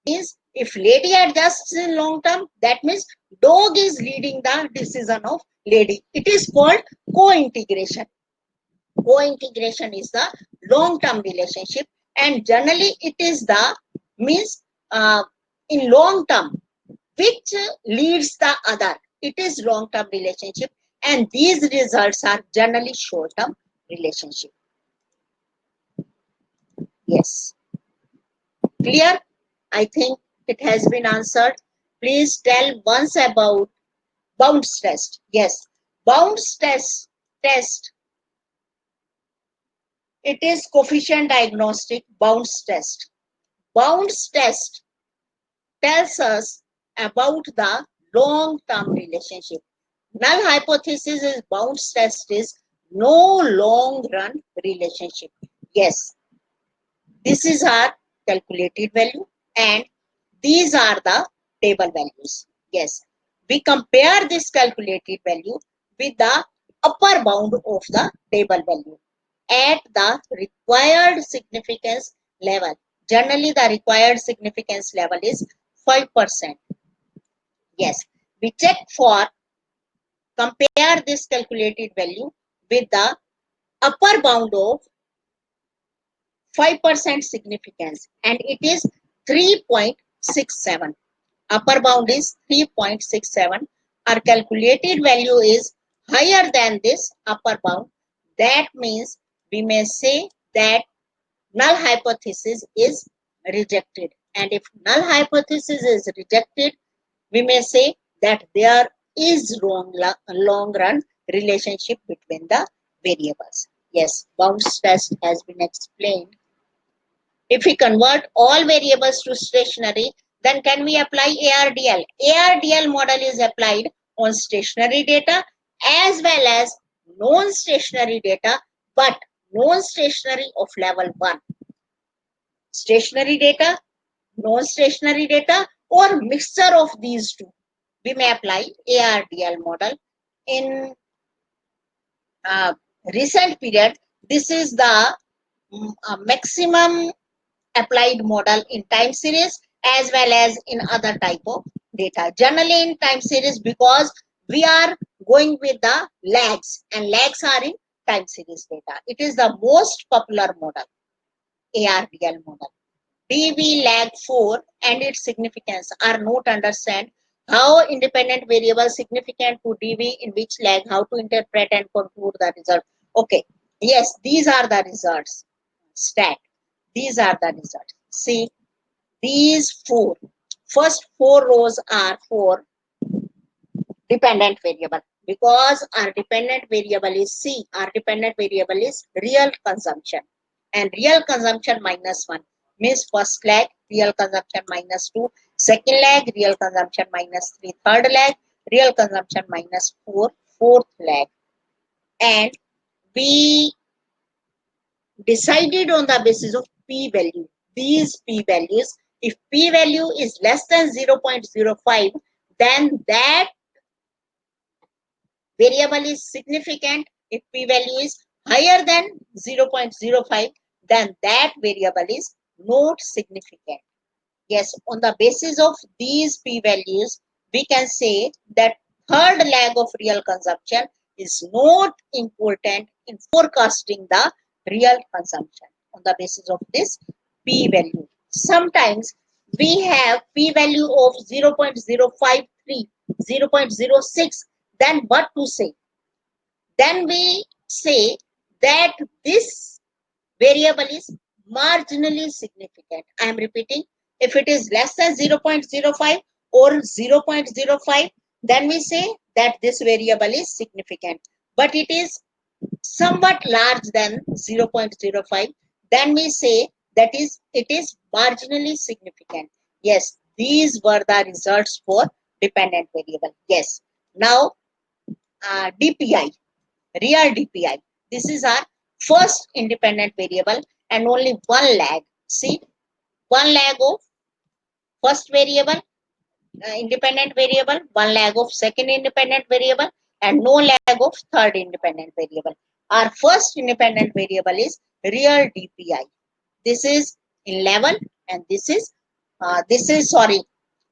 Means if lady adjusts in long term, that means dog is leading the decision of lady. It is called co-integration. Co-integration is the long term relationship, and generally it is the means in long term which leads the other. It is long term relationship, and these results are generally short term relationship. Yes. Clear? I think it has been answered. Please tell once about bounds test. Yes, bounds test. It is coefficient diagnostic bounds test. Bounds test tells us about the long-term relationship. Null hypothesis is bounds test is no long-run relationship. Yes, this is our calculated value, and these are the table values. Yes, we compare this calculated value with the upper bound of the table value at the required significance level. Generally, the required significance level is 5%. Yes, we check for compare this calculated value with the upper bound of 5% significance, and it is 3.67. Upper bound is 3.67. Our calculated value is higher than this upper bound. That means we may say that null hypothesis is rejected. And if null hypothesis is rejected, we may say that there is long run relationship between the variables. Yes, bounds test has been explained. If we convert all variables to stationary, then can we apply ARDL? ARDL model is applied on stationary data as well as non-stationary data, but non-stationary of level 1. Stationary data, non-stationary data, or mixture of these two. We may apply ARDL model. In recent period, this is the maximum applied model in time series as well as in other type of data. Generally in time series, because we are going with the lags, and lags are in time series data. It is the most popular model, ARDL model. DV lag 4 and its significance are not understand. How independent variable significant to DV in which lag, how to interpret and conclude the result. Okay, yes, these are the results. Stat. These are the results. See, these first four rows are for dependent variable, because our dependent variable is C. Our dependent variable is real consumption, and real consumption minus 1 means first lag, real consumption minus 2, second lag, real consumption minus 3, third lag, real consumption minus 4, fourth lag. And we decided on the basis of p value. These p values, if p value is less than 0.05, then that variable is significant. If p value is higher than 0.05, then that variable is not significant. Yes, on the basis of these p values, we can say that third lag of real consumption is not important in forecasting the real consumption on the basis of this p value. Sometimes we have p value of 0.053, 0.06, then what to say? Then we say that this variable is marginally significant. I am repeating, if it is less than 0.05 or 0.05, then we say that this variable is significant. But it is somewhat large than 0.05, then we say that it is marginally significant. Yes, these were the results for dependent variable. Yes, now DPI, real DPI. This is our first independent variable and only one lag. See, one lag of first variable, independent variable, one lag of second independent variable, and no lag of third independent variable. Our first independent variable is real DPI. This is in level, and this is sorry,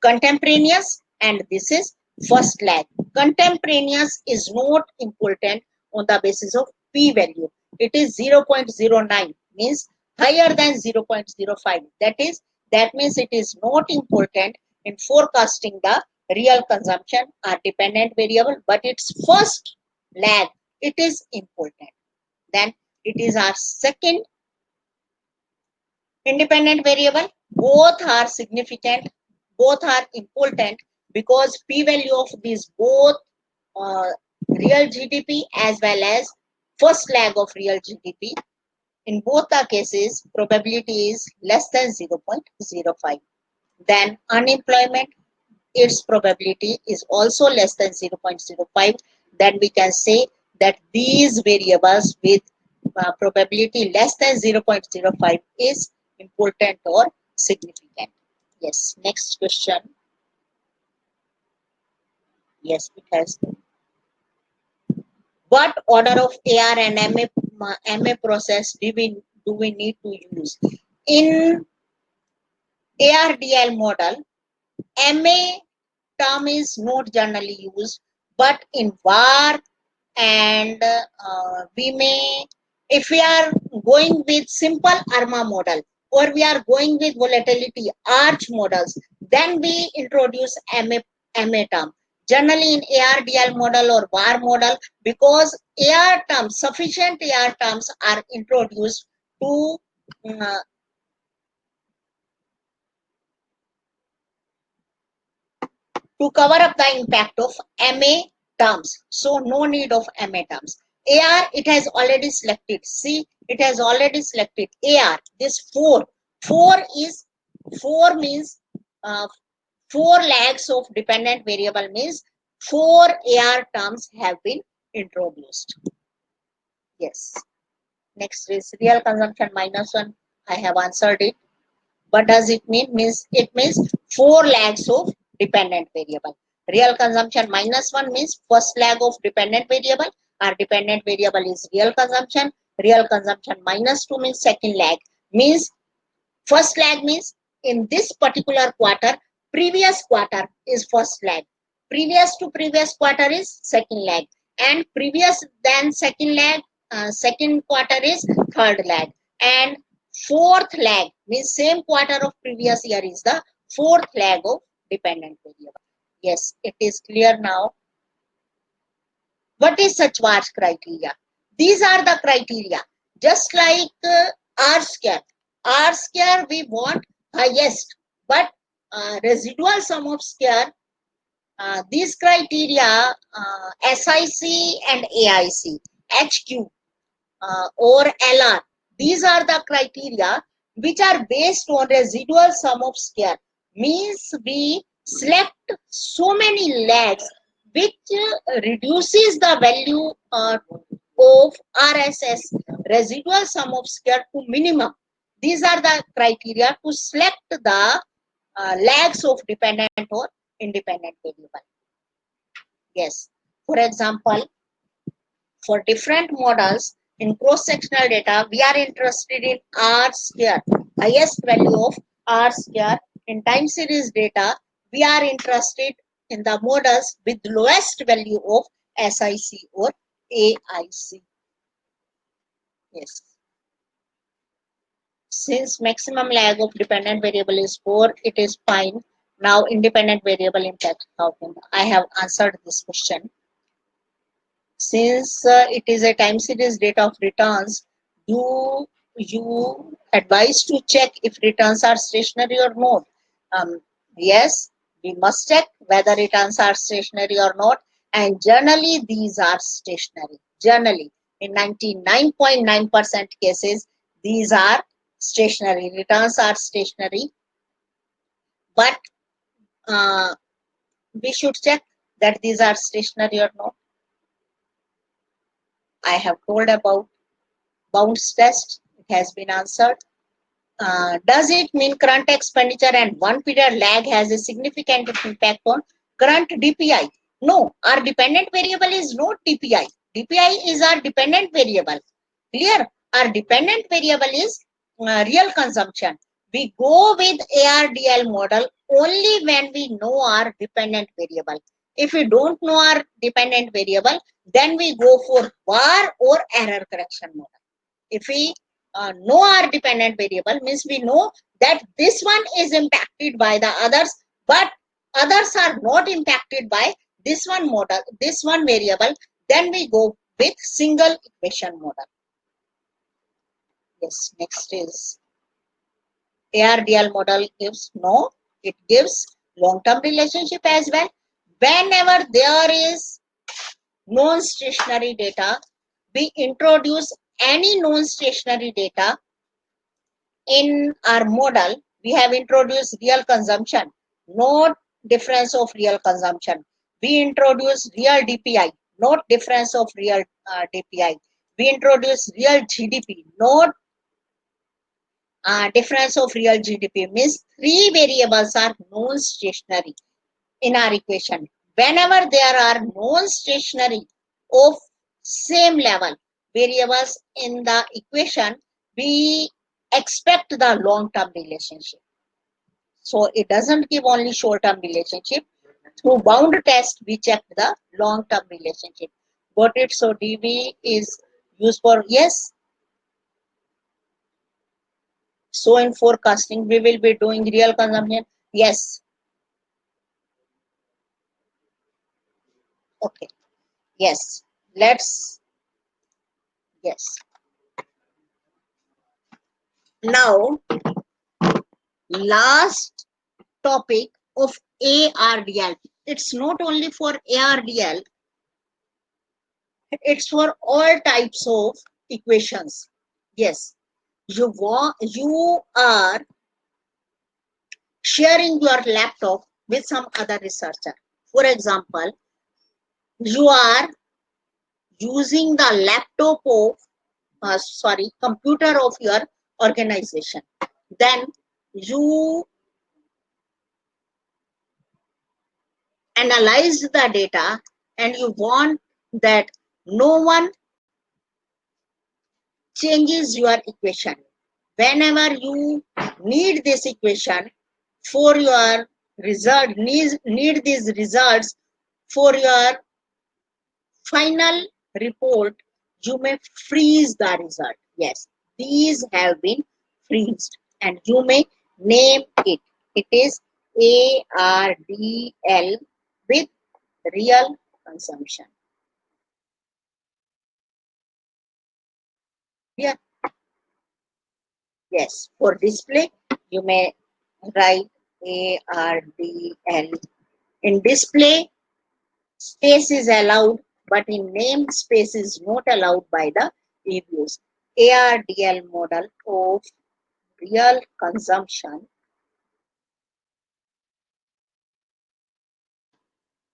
contemporaneous, and this is first lag. Contemporaneous is not important on the basis of p value. It is 0.09, means higher than 0.05. That means it is not important in forecasting the real consumption or dependent variable, but its first lag, it is important. Then it is our second independent variable. Both are significant, both are important, because p value of these both real GDP as well as first lag of real GDP, in both the cases probability is less than 0.05. Then unemployment, its probability is also less than 0.05. Then we can say that these variables with probability less than 0.05 is important or significant. Yes, next question. Yes, it has. What order of AR and MA process do we need to use? In ARDL model, MA term is not generally used, but in VAR and we may, if we are going with simple ARMA model or we are going with volatility arch models, then we introduce MA term. Generally in ARDL model or VAR model, because AR terms, sufficient AR terms are introduced to uh, to cover up the impact of MA terms. So no need of MA terms. AR, it has already selected. See, it has already selected AR. This 4. 4 means uh, 4 lags of dependent variable means 4 AR terms have been introduced. Yes. Next is real consumption minus 1. I have answered it. What does it mean? It means 4 lags of dependent variable. Real consumption minus 1 means first lag of dependent variable. Our dependent variable is real consumption. Real consumption minus 2 means second lag. Means first lag means in this particular quarter, previous quarter is first lag. Previous to previous quarter is second lag. And previous then second lag, second quarter is third lag. And fourth lag means same quarter of previous year is the fourth lag of dependent variable. Yes, it is clear now. What is such vast criteria? These are the criteria. Just like R square. R square we want highest, but residual sum of square, these criteria, SIC and AIC, HQ or LR, these are the criteria which are based on residual sum of square. Means we select so many lags which reduces the value of RSS, residual sum of square, to minimum. These are the criteria to select the lags of dependent or independent variable. Yes. For example, for different models in cross-sectional data, we are interested in R square, highest value of R square. In time series data, we are interested in the models with lowest value of SIC or AIC. Yes. Since maximum lag of dependent variable is 4, it is fine. Now independent variable impact, how can I have answered this question? Since it is a time series data of returns, do you advise to check if returns are stationary or not? Yes, we must check whether returns are stationary or not, and generally these are stationary. Generally, in 99.9% cases, these are stationary. Returns are stationary, but we should check that these are stationary or not. I have told about bounce test. It has been answered. Does it mean current expenditure and one period lag has a significant impact on current DPI? No, our dependent variable is not DPI. DPI is our dependent variable. Clear? Our dependent variable is real consumption. We go with ARDL model only when we know our dependent variable. If we don't know our dependent variable, then we go for VAR or error correction model. If we know our dependent variable, means we know that this one is impacted by the others, but others are not impacted by this one model, this one variable, then we go with single equation model. Yes, next is ARDL model gives no, it gives long-term relationship as well. Whenever there is non-stationary data, we introduce any non-stationary data in our model. We have introduced real consumption, not difference of real consumption. We introduce real DPI, not difference of real DPI. We introduce real GDP, not difference of real GDP means three variables are non-stationary in our equation. Whenever there are non-stationary of same level variables in the equation, we expect the long-term relationship. So it doesn't give only short-term relationship. Through bound test, we check the long-term relationship. Got it? So DB is used for yes. So in forecasting, we will be doing real consumption. Yes. Okay. Yes. Let's. Yes. Now, last topic of ARDL. It's not only for ARDL. It's for all types of equations. Yes. You are sharing your laptop with some other researcher. For example, you are using the laptop of computer of your organization. Then you analyze the data and you want that no one changes your equation. Whenever you need this equation for your result, need these results for your final report, you may freeze the result. Yes, these have been freezed and you may name it. It is ARDL with real consumption. Yeah, yes. For display, you may write ARDL. In display, space is allowed, but in name space is not allowed by the reviews. ARDL model of real consumption.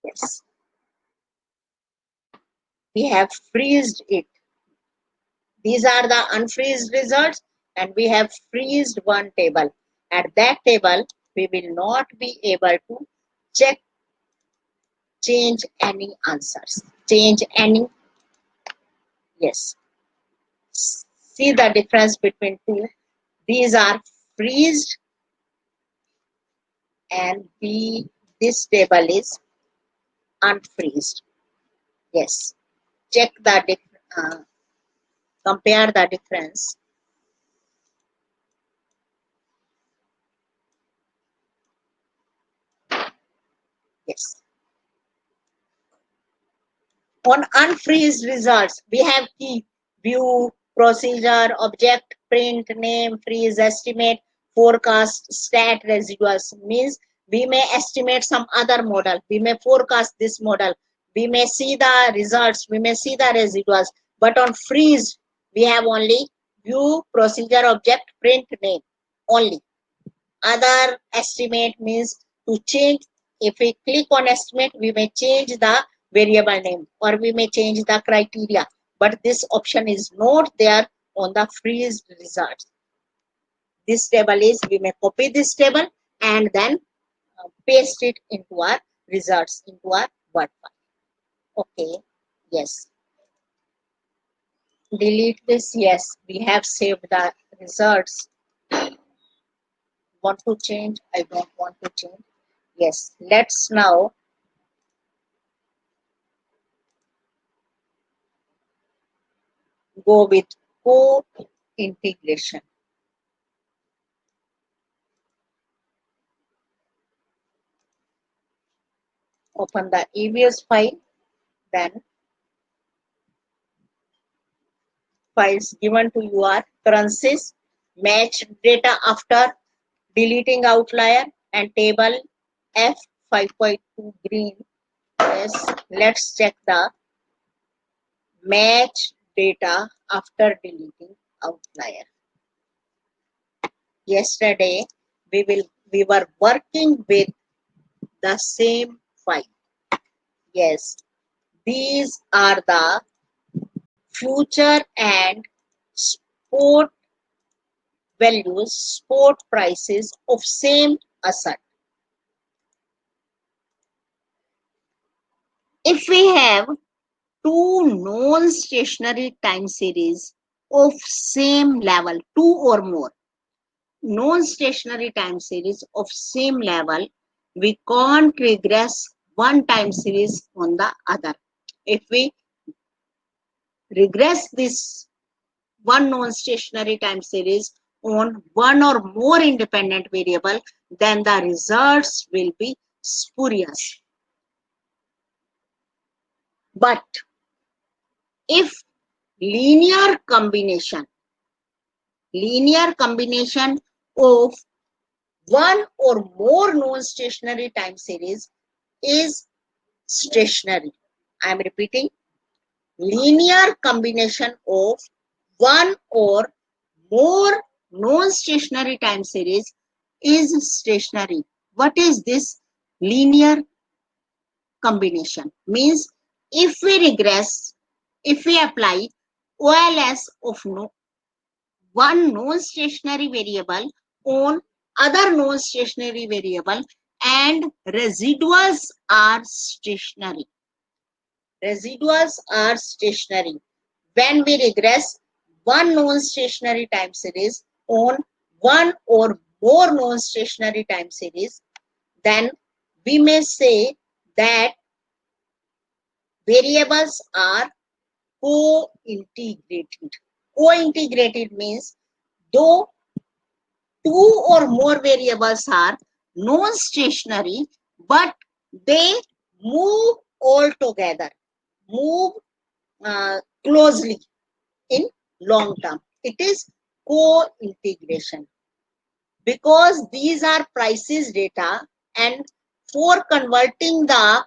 Yes, we have freezed it. These are the unfreezed results, and we have freezed one table. At that table, we will not be able to check, change any answers, change any. Yes, see the difference between two. These are freezed, and this table is unfreezed. Yes, check the compare the difference. Yes. On unfreezed results, we have key, view, procedure, object, print, name, freeze, estimate, forecast, stat, residuals. Means we may estimate some other model. We may forecast this model. We may see the results. We may see the residuals. But on freeze, we have only view, procedure, object, print, name. Only. Other estimate means to change. If we click on estimate, we may change the variable name or we may change the criteria, but this option is not there on the freeze results. This table is, we may copy this table and then paste it into our results, into our word file. Okay, yes. Delete this. Yes, we have saved the results. Want to change? I don't want to change. Yes, let's now go with co-integration. Open the EVS file, then files given to you are currencies, match data after deleting outlier, and table F5.2 green. Yes, let's check the match data after deleting outlier. Yesterday we were working with the same file. Yes, these are the future and spot values spot prices of same asset. If we have two non-stationary time series of same level, two or more non-stationary time series of same level, we can't regress one time series on the other. If we regress this one non-stationary time series on one or more independent variable, then the results will be spurious. But if linear combination of one or more non-stationary time series is stationary. I am repeating, linear combination of one or more non-stationary time series is stationary. What is this linear combination? Means if we regress, if we apply OLS of one non-stationary variable on other non-stationary variable and residuals are stationary. Residuals are stationary. When we regress one non-stationary time series on one or more non-stationary time series, then we may say that variables are co-integrated. Co-integrated means though two or more variables are non-stationary, but they move all together, move closely in long term. It is co-integration because these are prices data, and for converting the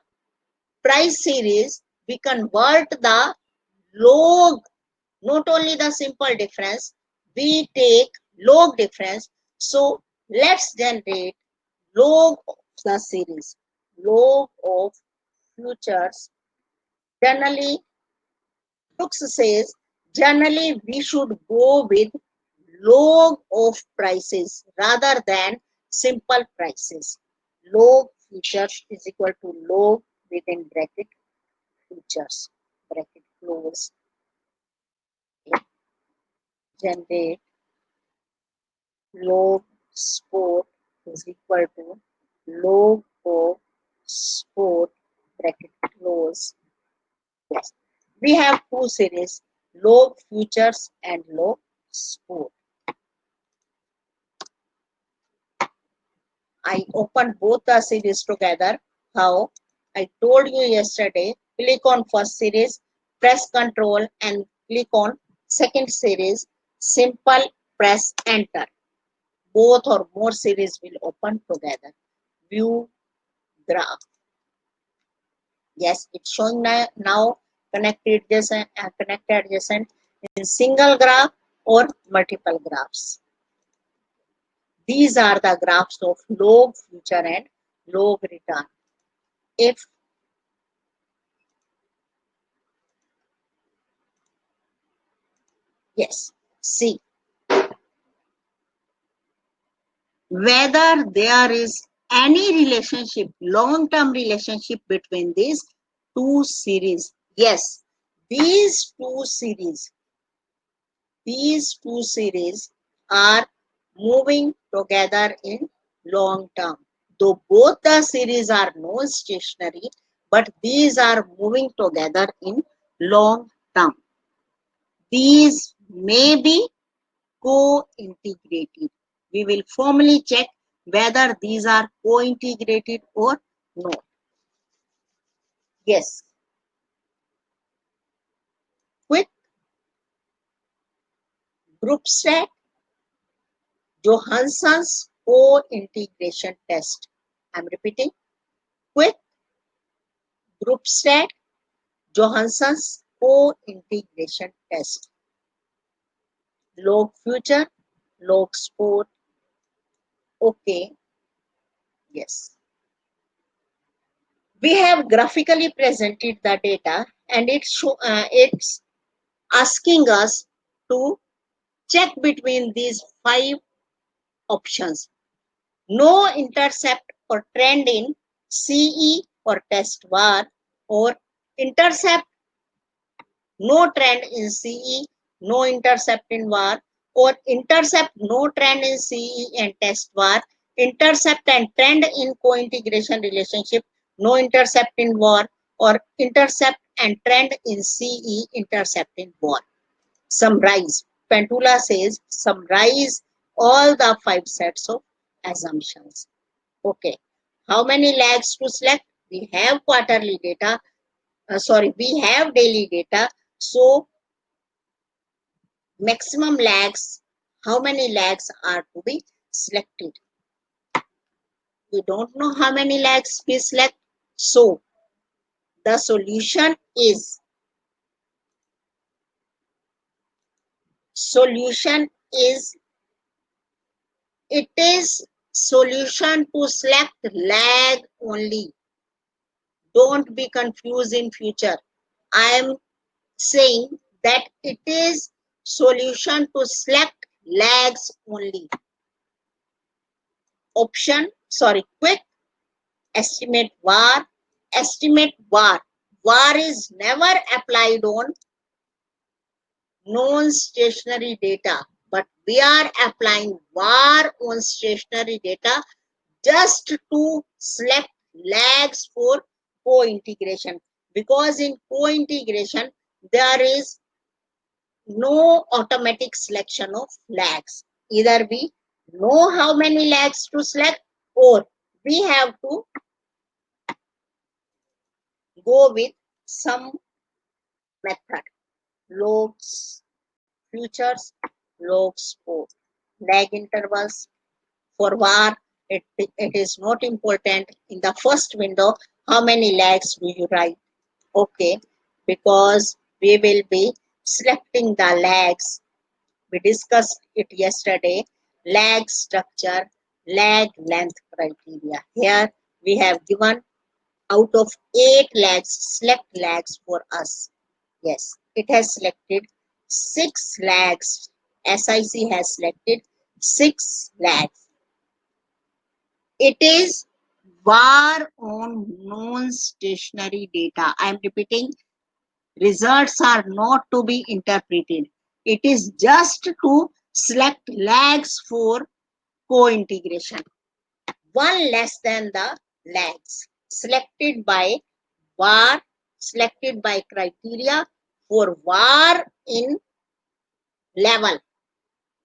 price series, we convert the log, not only the simple difference, we take log difference. So let's generate log of the series, log of futures. Generally, Brooks says, generally we should go with log of prices rather than simple prices. Log futures is equal to log within bracket futures, bracket close, generate log spot is equal to log of spot, bracket close. Yes, we have two series, log futures and log spot. I open both the series together. How? I told you yesterday, click on first series, press Control and click on second series, simple press enter. Both or more series will open together. View graph. Yes, it's showing now connected adjacent in single graph or multiple graphs. These are the graphs of log future and log return. If yes, see whether there is any relationship, long-term relationship between these two series. Yes, these two series are moving together in long term. Though both the series are non-stationary, but these are moving together in long term. These may be co-integrated. We will formally check whether these are co-integrated or not. Yes. Quick group set Johansson's co-integration test. I'm repeating. Quick group set Johansson's co-integration test. Log future, log sport. Okay. Yes. We have graphically presented the data, and it's asking us to check between these 5 options. No intercept or trend in CE or test var, or intercept, no trend in CE, no intercept in var, or intercept, no trend in CE and test var, intercept and trend in co-integration relationship, no intercept in var, or intercept and trend in CE, intercept in var. Summarize. Pentula says summarize all the 5 sets of assumptions. Okay. How many lags to select? We have quarterly data. We have daily data. So maximum lags, how many lags are to be selected? We don't know how many lags we select. So the solution is it is solution to select lag only. Don't be confused in future. I am saying that it is solution to select lags only. Quick estimate var. Estimate var. Var is never applied on non-stationary data, but we are applying var on stationary data just to select lags for co-integration, because in co-integration there is no automatic selection of lags. Either we know how many lags to select, or we have to go with some method. Logs, futures, logs for lag intervals. For var, it is not important in the first window how many lags do you write. Okay, because we will be selecting the lags. We discussed it yesterday. Lag structure, lag length criteria. Here we have given out of 8 lags, select lags for us. Yes, it has selected 6 lags. SIC has selected 6 lags. It is var on non-stationary data. I am repeating, results are not to be interpreted. It is just to select lags for co-integration. One less than the lags selected by var, selected by criteria for var in level,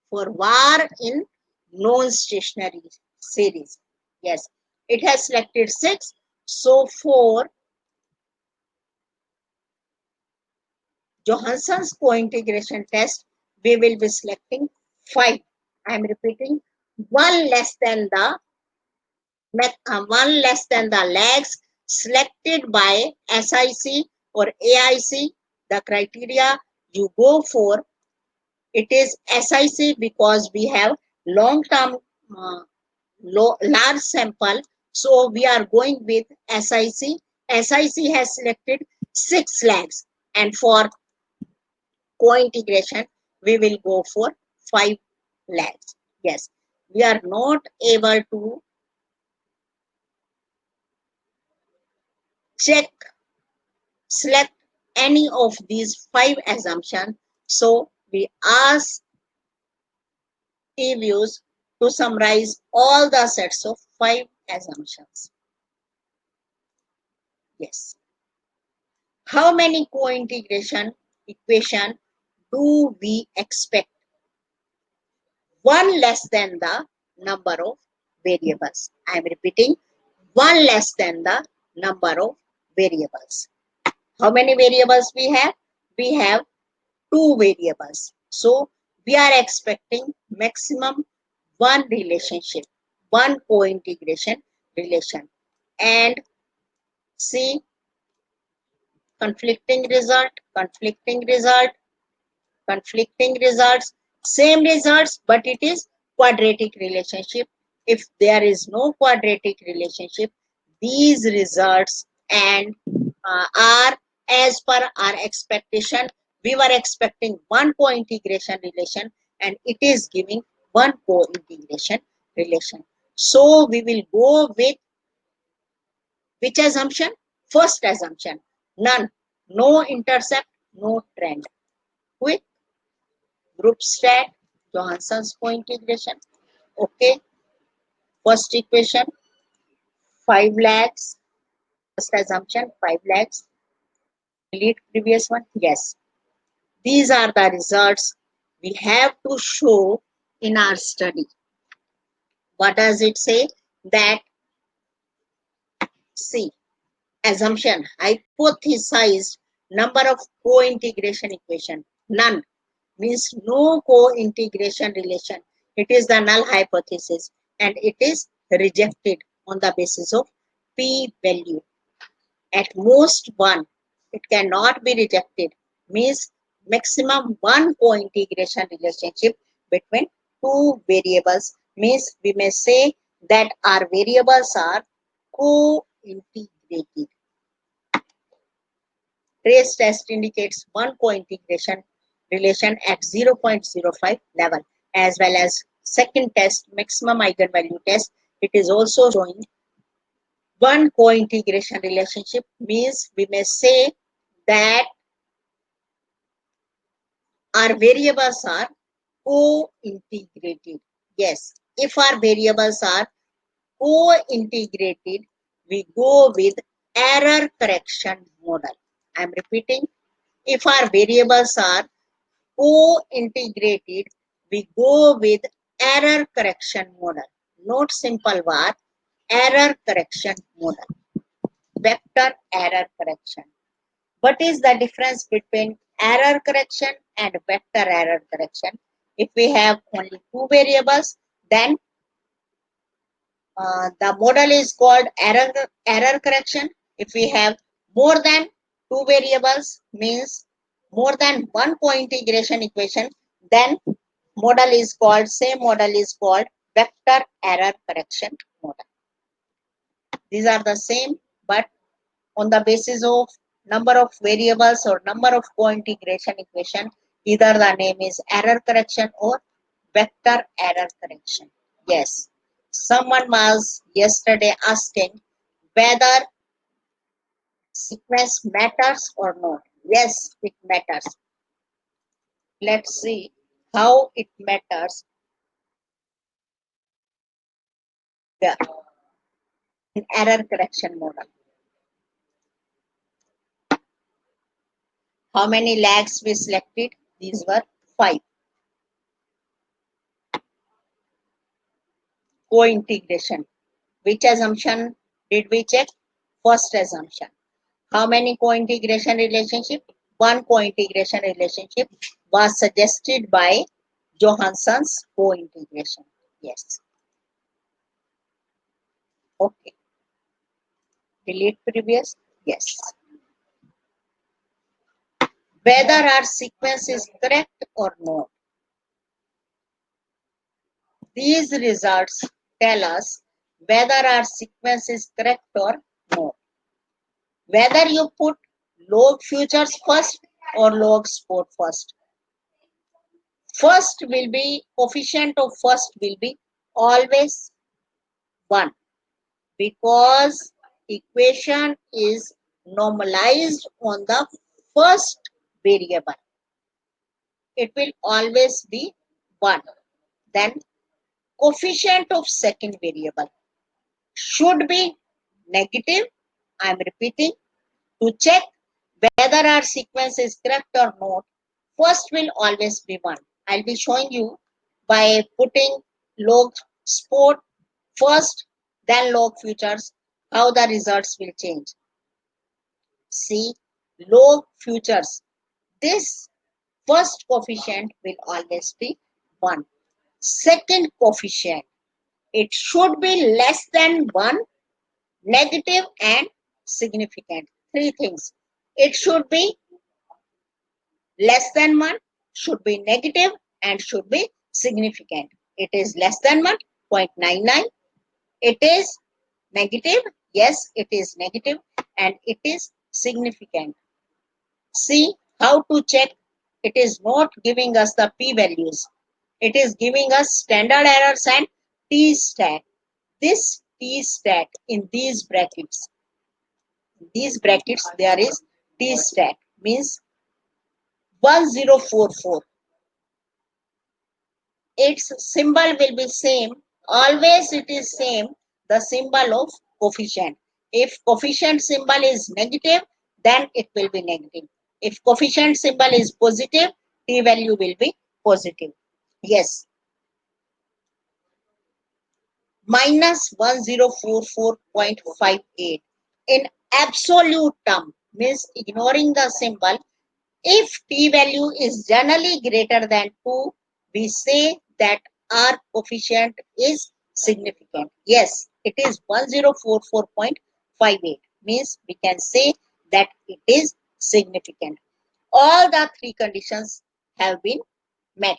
for var in non-stationary series. Yes, it has selected 6. So for Johansson's co-integration test, we will be selecting 5. I am repeating, one less than the lags selected by SIC or AIC. The criteria you go for, it is SIC because we have long-term large sample. So we are going with SIC. SIC has selected 6 lags, and for co-integration we will go for 5 lags. Yes, we are not able to select any of these 5 assumptions. So we ask TViews to summarize all the sets of 5 assumptions. Yes. How many co-integration equation do we expect? One less than the number of variables. I am repeating, one less than the number of variables. How many variables we have? We have 2 variables. So we are expecting maximum one relationship, one co-integration relation. And see, conflicting result, conflicting results, same results, but it is quadratic relationship. If there is no quadratic relationship, these results and are as per our expectation. We were expecting one co-integration relation, and it is giving one co-integration relation. So we will go with which assumption? First assumption. None. No intercept, no trend. Quick group stat, Johansson's co-integration. Okay. First equation, 5 lakhs. First assumption, 5 lakhs. Delete previous one. Yes. These are the results we have to show in our study. What does it say? That, see, assumption, hypothesized number of co-integration equation. None means no co-integration relation. It is the null hypothesis and it is rejected on the basis of p value. At most one, it cannot be rejected, means maximum one co-integration relationship between two variables, means we may say that our variables are co-integrated. Trace test indicates one co-integration relation at 0.05 level, as well as second test, maximum eigenvalue test. It is also showing one co-integration relationship, means we may say that our variables are co-integrated. Yes, if our variables are co-integrated, we go with error correction model. I am repeating, if our variables are co-integrated, we go with error correction model. Not simple var, error correction model. Vector error correction. What is the difference between error correction and vector error correction? If we have only two variables, then the model is called error correction. If we have more than two variables, means more than one co-integration equation, then same model is called vector error correction model. These are the same, but on the basis of number of variables or number of co-integration equation, either the name is error correction or vector error correction. Yes, someone was yesterday asking whether sequence matters or not. Yes, it matters. Let's see how it matters in error correction model. How many lags we selected? These were 5. Co-integration. Which assumption did we check? First assumption. How many co-integration relationship? One co-integration relationship was suggested by Johansson's co-integration. Yes. Okay. Delete previous. Yes. Whether our sequence is correct or not. These results tell us whether our sequence is correct or not. Whether you put log futures first or log spot first. First will be, coefficient of first will be always 1 because equation is normalized on the first variable. It will always be 1. Then coefficient of second variable should be negative. I am repeating, to check whether our sequence is correct or not, first will always be 1. I'll be showing you by putting log spot first, then log futures, how the results will change. See, log futures, this first coefficient will always be 1. Second coefficient, it should be less than 1, negative and significant. 3 things. It should be less than 1, should be negative and should be significant. It is less than 1, 0.99. It is negative, yes, it is negative, and it is significant. See how to check. It is not giving us the p values. It is giving us standard errors and T stat. This T stat in these brackets there is T stat means 1044. Its symbol will be same. Always it is same. The symbol of coefficient. If coefficient symbol is negative, then it will be negative. If coefficient symbol is positive, T value will be positive. Yes, minus 1044.58 in absolute term means ignoring the symbol. If p value is generally greater than 2, we say that our coefficient is significant. Yes, it is 1044.58 means we can say that it is significant. All the three conditions have been met.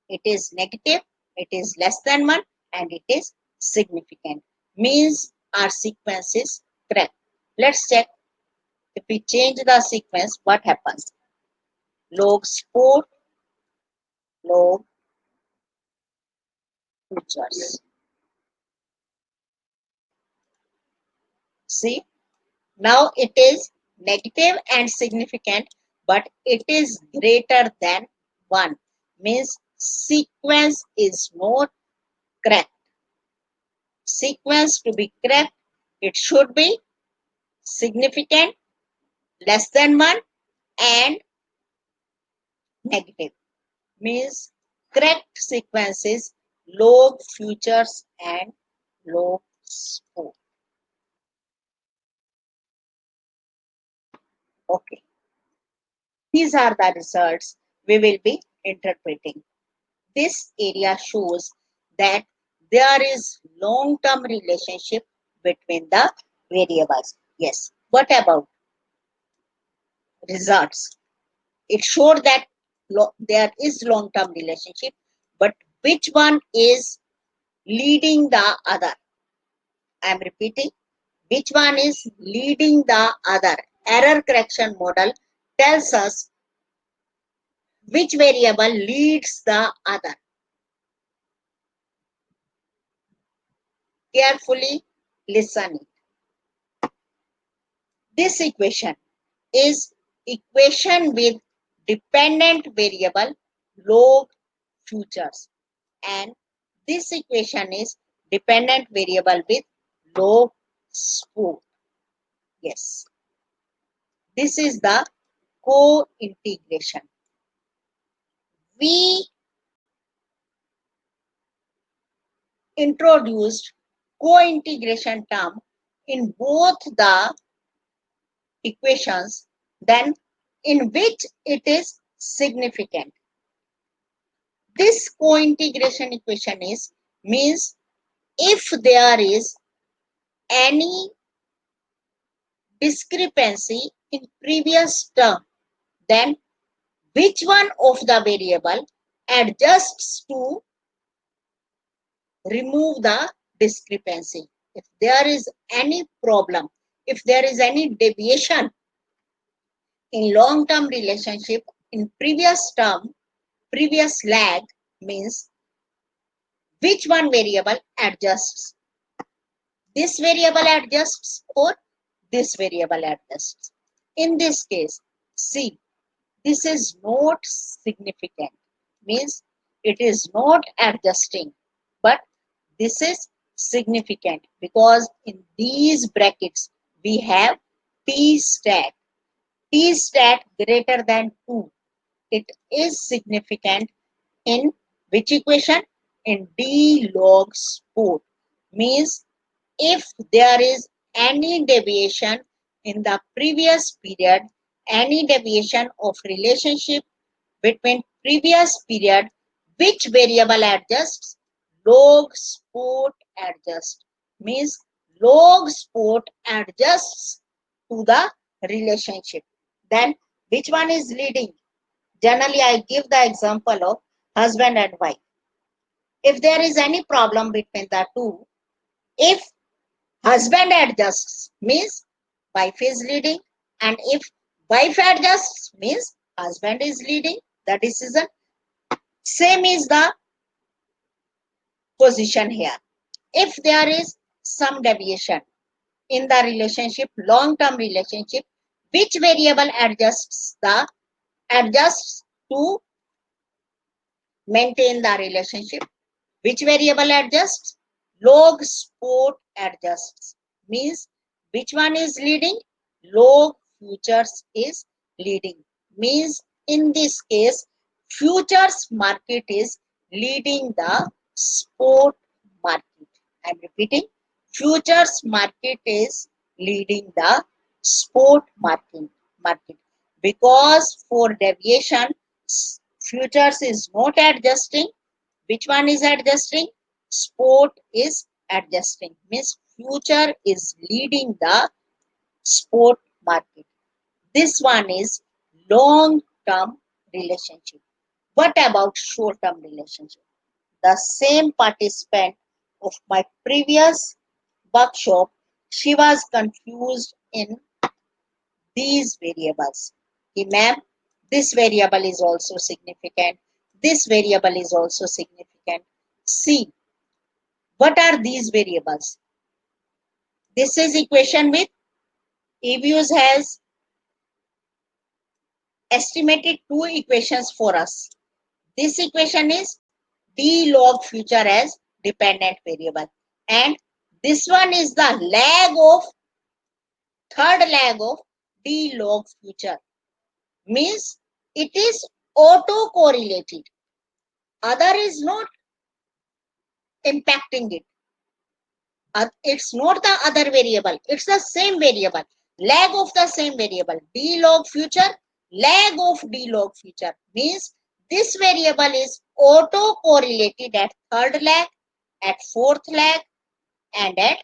It is negative, it is less than 1, and it is significant. Means our sequence is correct. Let's check. If we change the sequence, what happens? Log sport, log futures. See, now it is negative and significant, but it is greater than 1. Means sequence is not correct. Sequence to be correct, it should be significant, less than 1, and negative. Means correct sequences log futures and log sport. Okay. These are the results we will be interpreting. This area shows that there is long-term relationship between the variables. Yes. What about results? It showed that there is long-term relationship, but which one is leading the other? I am repeating. Which one is leading the other? Error correction model tells us which variable leads the other. Carefully listen. This equation is equation with dependent variable log futures, and this equation is dependent variable with log sport. Yes, this is the co-integration. We introduced co-integration term in both the equations, then in which it is significant. This co-integration equation is means if there is any discrepancy in previous term, then which one of the variable adjusts to remove the discrepancy. If there is any problem, if there is any deviation in long-term relationship in previous term, previous lag means which one variable adjusts. This variable adjusts or this variable adjusts. In this case, see, this is not significant. Means it is not adjusting, but this is significant because in these brackets we have T stat. T stat greater than 2. It is significant in which equation? In D log sport. Means if there is any deviation in the previous period, any deviation of relationship between previous period, which variable adjusts? Log sport adjust. Means log sport adjusts to the relationship. Then which one is leading? Generally, I give the example of husband and wife. If there is any problem between the two, if husband adjusts means wife is leading, and if wife adjusts means husband is leading the decision. Same is the position here. If there is some deviation in the relationship, long-term relationship, which variable adjusts to maintain the relationship? Which variable adjusts? Log sport adjusts. Means which one is leading? Log futures is leading. Means in this case, futures market is leading the sport market. I am repeating, futures market is leading the sport market because for deviation, futures is not adjusting. Which one is adjusting? Sport is adjusting. Means future is leading the sport market. This one is long-term relationship. What about short-term relationship? The same participant of my previous workshop, she was confused in these variables. Ma'am, this variable is also significant. This variable is also significant. See, what are these variables? This is equation with EViews has estimated two equations for us. This equation is D log future as dependent variable. And this one is the third lag of D log future. Means it is auto-correlated. Other is not impacting it. It's not the other variable. It's the same variable. Lag of the same variable. D log future, lag of D log future. Means this variable is auto-correlated at third lag, at fourth lag, and at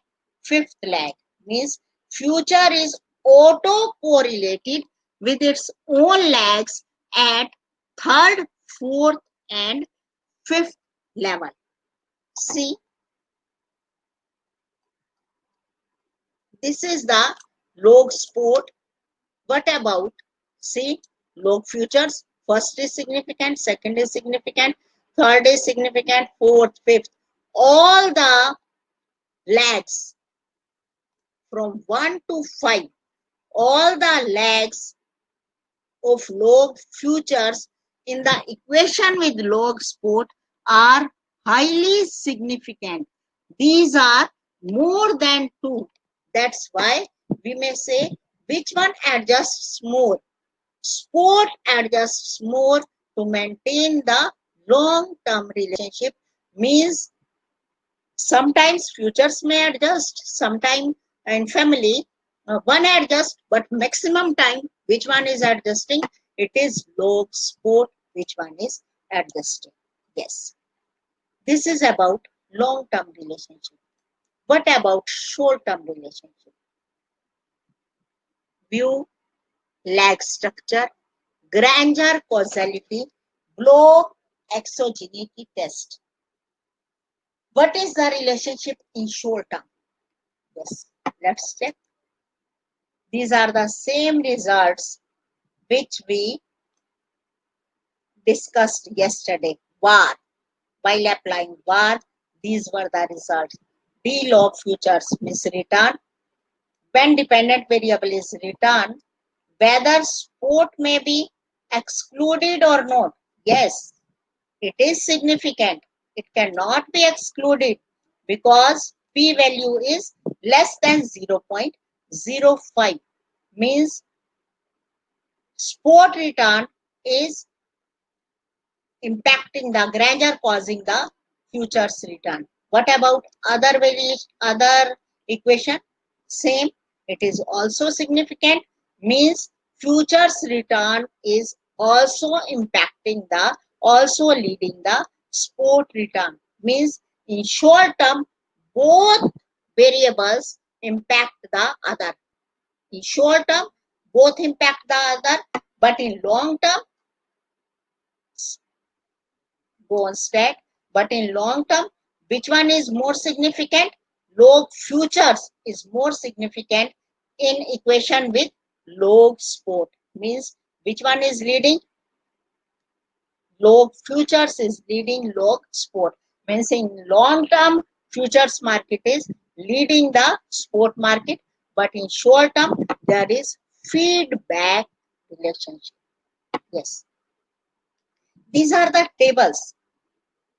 fifth lag. Means future is auto-correlated with its own lags at third, fourth, and fifth level. See, this is the log sport. What about, see, log futures? First is significant, second is significant, third is significant, fourth, fifth. All the lags from 1 to 5, all the lags of log futures in the equation with log sport are highly significant. These are more than 2. That's why we may say which one adjusts more. Sport adjusts more to maintain the long-term relationship. Means sometimes futures may adjust, sometimes in family one adjusts, but maximum time which one is adjusting? It is log sport which one is adjusting. Yes, this is about long-term relationship. What about short-term relationship? View, lag structure, Granger causality, blow exogeneity test. What is the relationship in short term? Yes, let's check. These are the same results which we discussed yesterday. VAR. While applying VAR, these were the results. D log futures means return. When dependent variable is returned, whether sport may be excluded or not. Yes, it is significant. It cannot be excluded because p value is less than 0.05. Means sport return is impacting the Granger, causing the futures return. What about other equation? Same. It is also significant. Means futures return is also also leading the sport return. Means in short term, both variables impact the other. In short term, both impact the other, but in long term, go on stat. But in long term, which one is more significant? Log futures is more significant in equation with log sport. Means which one is leading? Log futures is leading log sport. Means in long term, futures market is leading the spot market, but in short term, there is feedback relationship. Yes, these are the tables.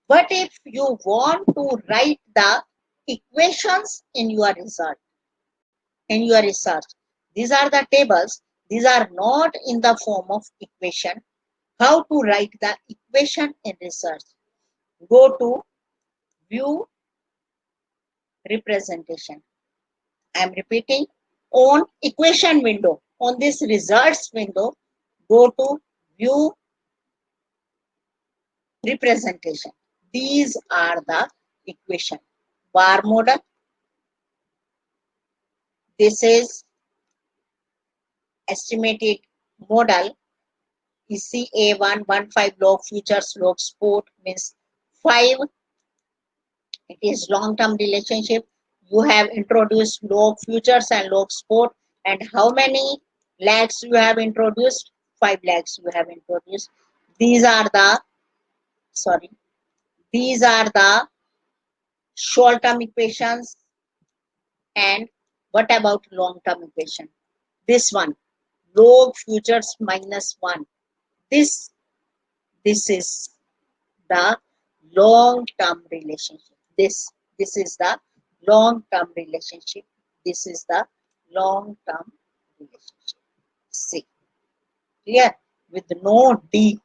But if you want to write the equations in your research, these are the tables. These are not in the form of equation. How to write the equation in research? Go to view representation. I am repeating, on equation window, on this results window, go to view representation. These are the equation. Bar model, this is estimated model. ECA115 log futures log spot means 5. It is long term relationship. You have introduced log futures and log spot, and how many lags you have introduced? 5 lags you have introduced. These are the sorry, these are the short term equations. And what about long term equation? This one, log futures minus 1. This this is the long term relationship. This is the long term relationship. This is the long term relationship. See, clear? With no D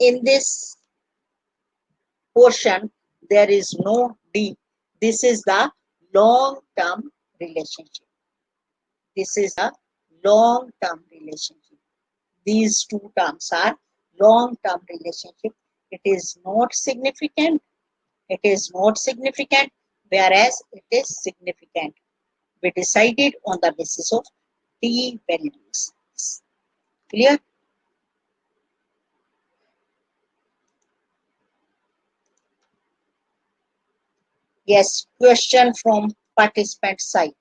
in this portion, there is no D. This is the long term relationship. This is a long term relationship. These two terms are long term relationship. It is not significant. It is not significant, whereas it is significant. We decided on the basis of T values. Clear? Yes, question from participant side.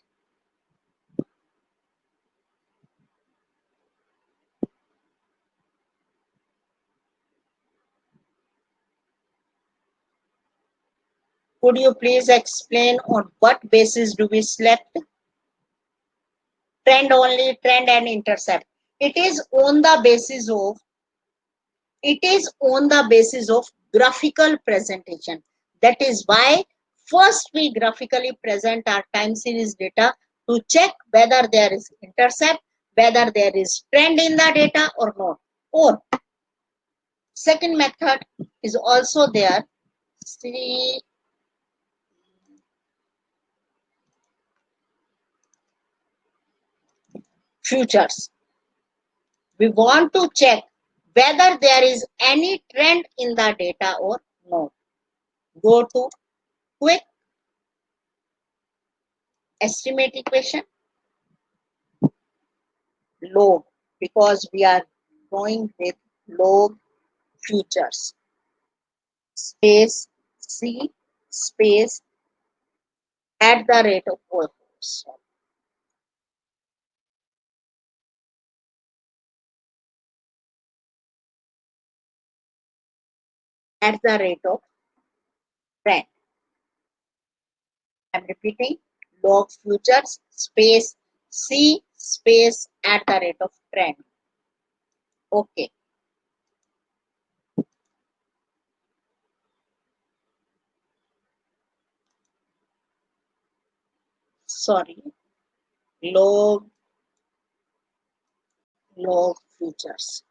Could you please explain on what basis do we select trend only, trend and intercept? It is on the basis of graphical presentation. That is why first we graphically present our time series data to check whether there is intercept, whether there is trend in the data or not. Or second method is also there. See, futures. We want to check whether there is any trend in the data or not. Go to quick estimate equation, log, because we are going with log futures, space C space at the rate of at the rate of trend. I'm repeating, log futures space C space at the rate of trend. Okay. Sorry. Log futures.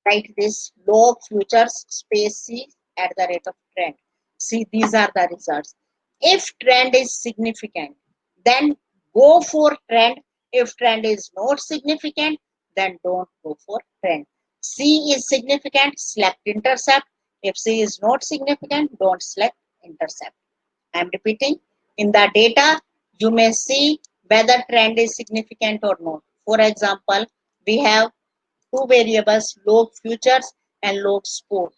Write this log futures space C at the rate of trend. See, these are the results. If trend is significant, then go for trend. If trend is not significant, then don't go for trend. C is significant, select intercept. If C is not significant, don't select intercept. I am repeating, in the data, you may see whether trend is significant or not. For example, we have two variables, log futures and log spot.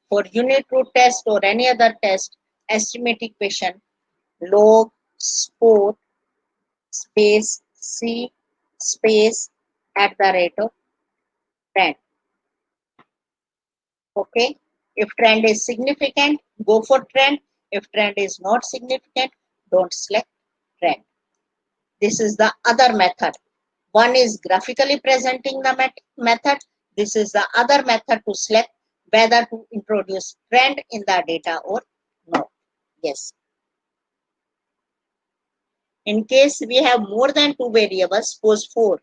For unit root test or any other test, estimate equation log spot space C space at the rate of trend. Okay. If trend is significant, go for trend. If trend is not significant, don't select trend. This is the other method. One is graphically presenting the method. This is the other method to select whether to introduce trend in the data or not. Yes. In case we have more than two variables, suppose 4,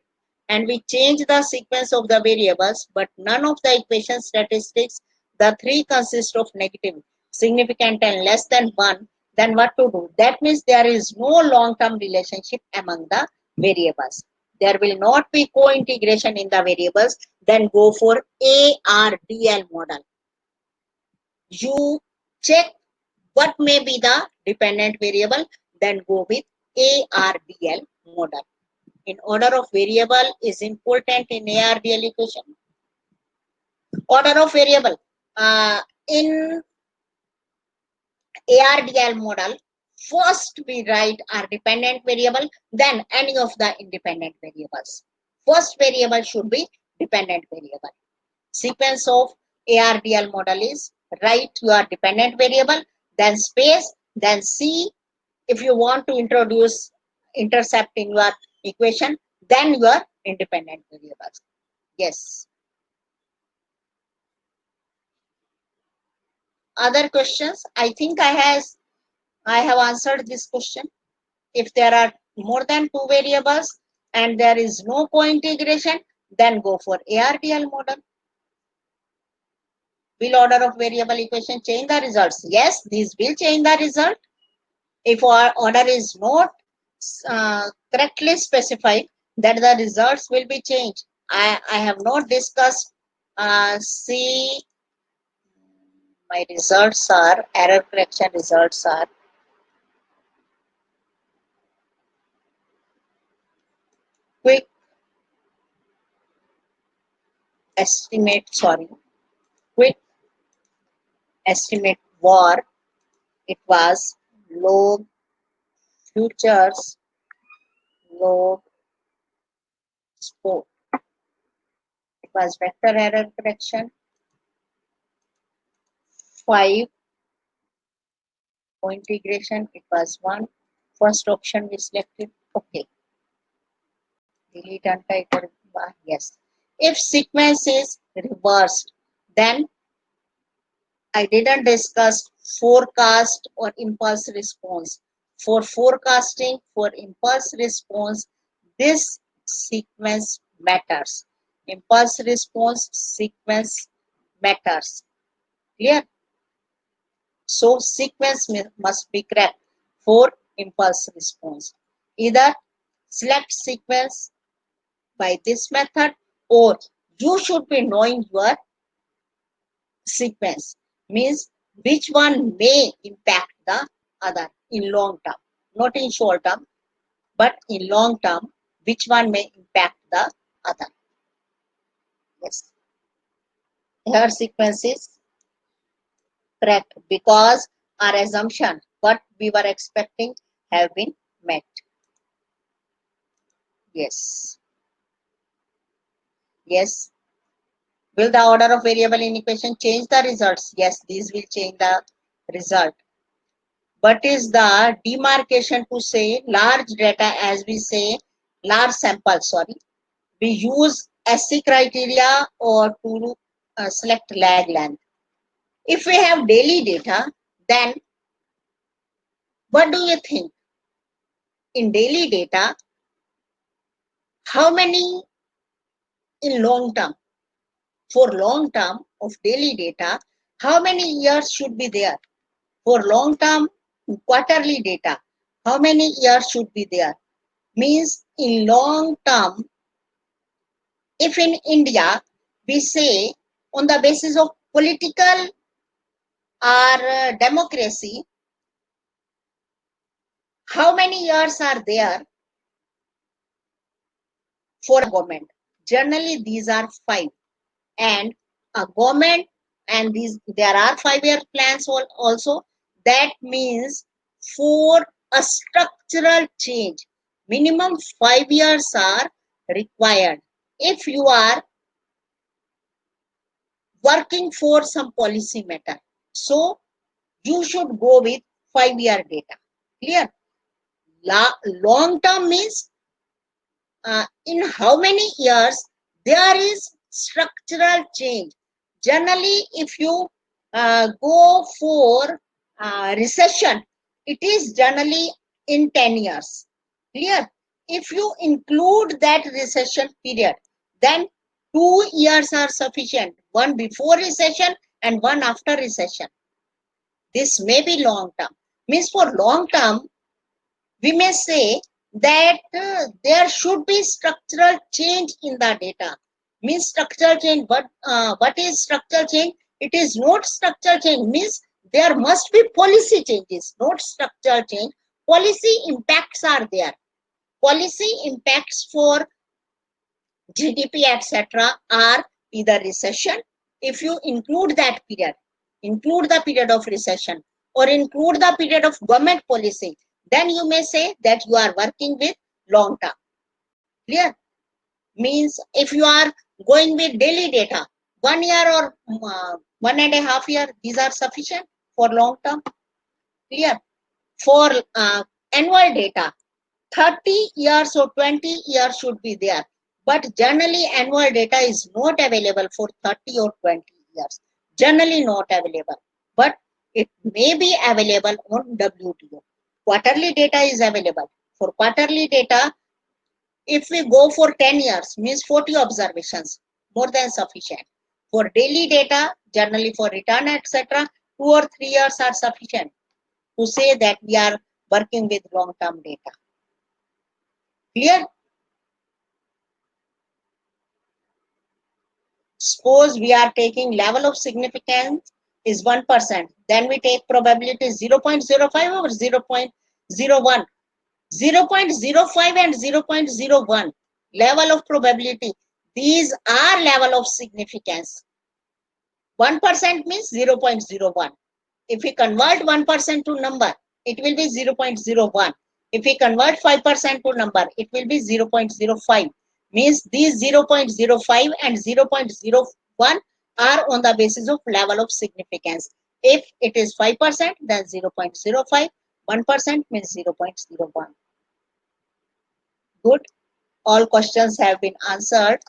and we change the sequence of the variables, but none of the equation statistics, the 3 consist of negative, significant and less than 1, then what to do? That means there is no long-term relationship among the variables. There will not be co-integration in the variables, then go for ARDL model. You check what may be the dependent variable, then go with ARDL model. In order of variable is important in ARDL equation. Order of variable in ARDL model, first we write our dependent variable, then any of the independent variables. First variable should be dependent variable. Sequence of ARDL model is write your dependent variable, then space, then C. If you want to introduce intercept in your equation, then your independent variables. Yes. Other questions? I think I have answered this question. If there are more than two variables and there is no co-integration, then go for ARDL model. Will order of variable equation change the results? Yes, these will change the result. If our order is not correctly specified, that the results will be changed. I have not discussed. See, my results are error correction results are quick estimate. Sorry, quick estimate war. It was log futures log sport. It was vector error correction. 5 co-integration. It was 1. First option we selected. Okay. Delete untitled bar. Yes. If sequence is reversed, then I didn't discuss forecast or impulse response. For forecasting, for impulse response, this sequence matters. Impulse response sequence matters. Clear? So sequence must be correct for impulse response. Either select sequence by this method, or you should be knowing your sequence, means which one may impact the other in long term, not in short term, but in long term, which one may impact the other. Yes, here sequence is correct because our assumption, what we were expecting, have been met. Yes. Yes. Will the order of variable in equation change the results? Yes, these will change the result. What is the demarcation to say large data, as we say large sample, sorry. We use SC criteria or to select lag length. If we have daily data, then what do you think? In daily data, how many in long term? For long term of daily data, how many years should be there? For long term quarterly data, how many years should be there? Means in long term, if in India we say on the basis of political or democracy, how many years are there for a government? Generally, these are 5, and a government, and these there are 5-year plans also. That means for a structural change, minimum 5 years are required. If you are working for some policy matter. So you should go with 5-year data. Clear? Long term means in how many years there is structural change. Generally, if you go for recession, it is generally in 10 years. Clear? If you include that recession period, then 2 years are sufficient, one before recession and one after recession. This may be long term. Means for long term, we may say that there should be structural change in the data. Means structural change. What is structural change? It is not structural change. Means there must be policy changes, not structural change. Policy impacts are there. Policy impacts for GDP, etc., are either recession. If you include that period, include the period of recession, or include the period of government policy, then you may say that you are working with long term. Clear? Means if you are going with daily data, 1 year or 1.5 years, these are sufficient for long term. Clear? For annual data, 30 years or 20 years should be there. But generally, annual data is not available for 30 or 20 years. Generally not available. But it may be available on WTO. Quarterly data is available. For quarterly data, if we go for 10 years, means 40 observations, more than sufficient. For daily data, generally for return, etc., 2 or 3 years are sufficient to say that we are working with long-term data. Clear? Suppose we are taking level of significance is 1%. Then we take probability 0.05 or 0.01. 0.05 and 0.01 level of probability. These are level of significance. 1% means 0.01. If we convert 1% to number, it will be 0.01. If we convert 5% to number, it will be 0.05. Means these 0.05 and 0.01 are on the basis of level of significance. If it is 5%, then 0.05. 1% means 0.01. Good. All questions have been answered.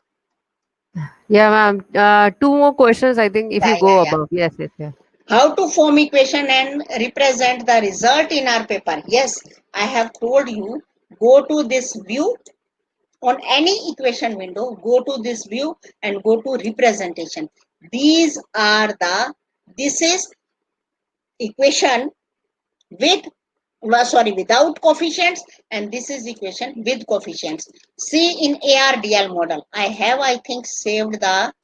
Yeah, ma'am. Two more questions, I think, if you go Yeah. above. Yes, yes, yes. How to form equation and represent the result in our paper? Yes, I have told you, go to this view. On any equation window, go to this view and go to representation. This is equation with, without coefficients, and this is equation with coefficients. See in ARDL model, I think saved the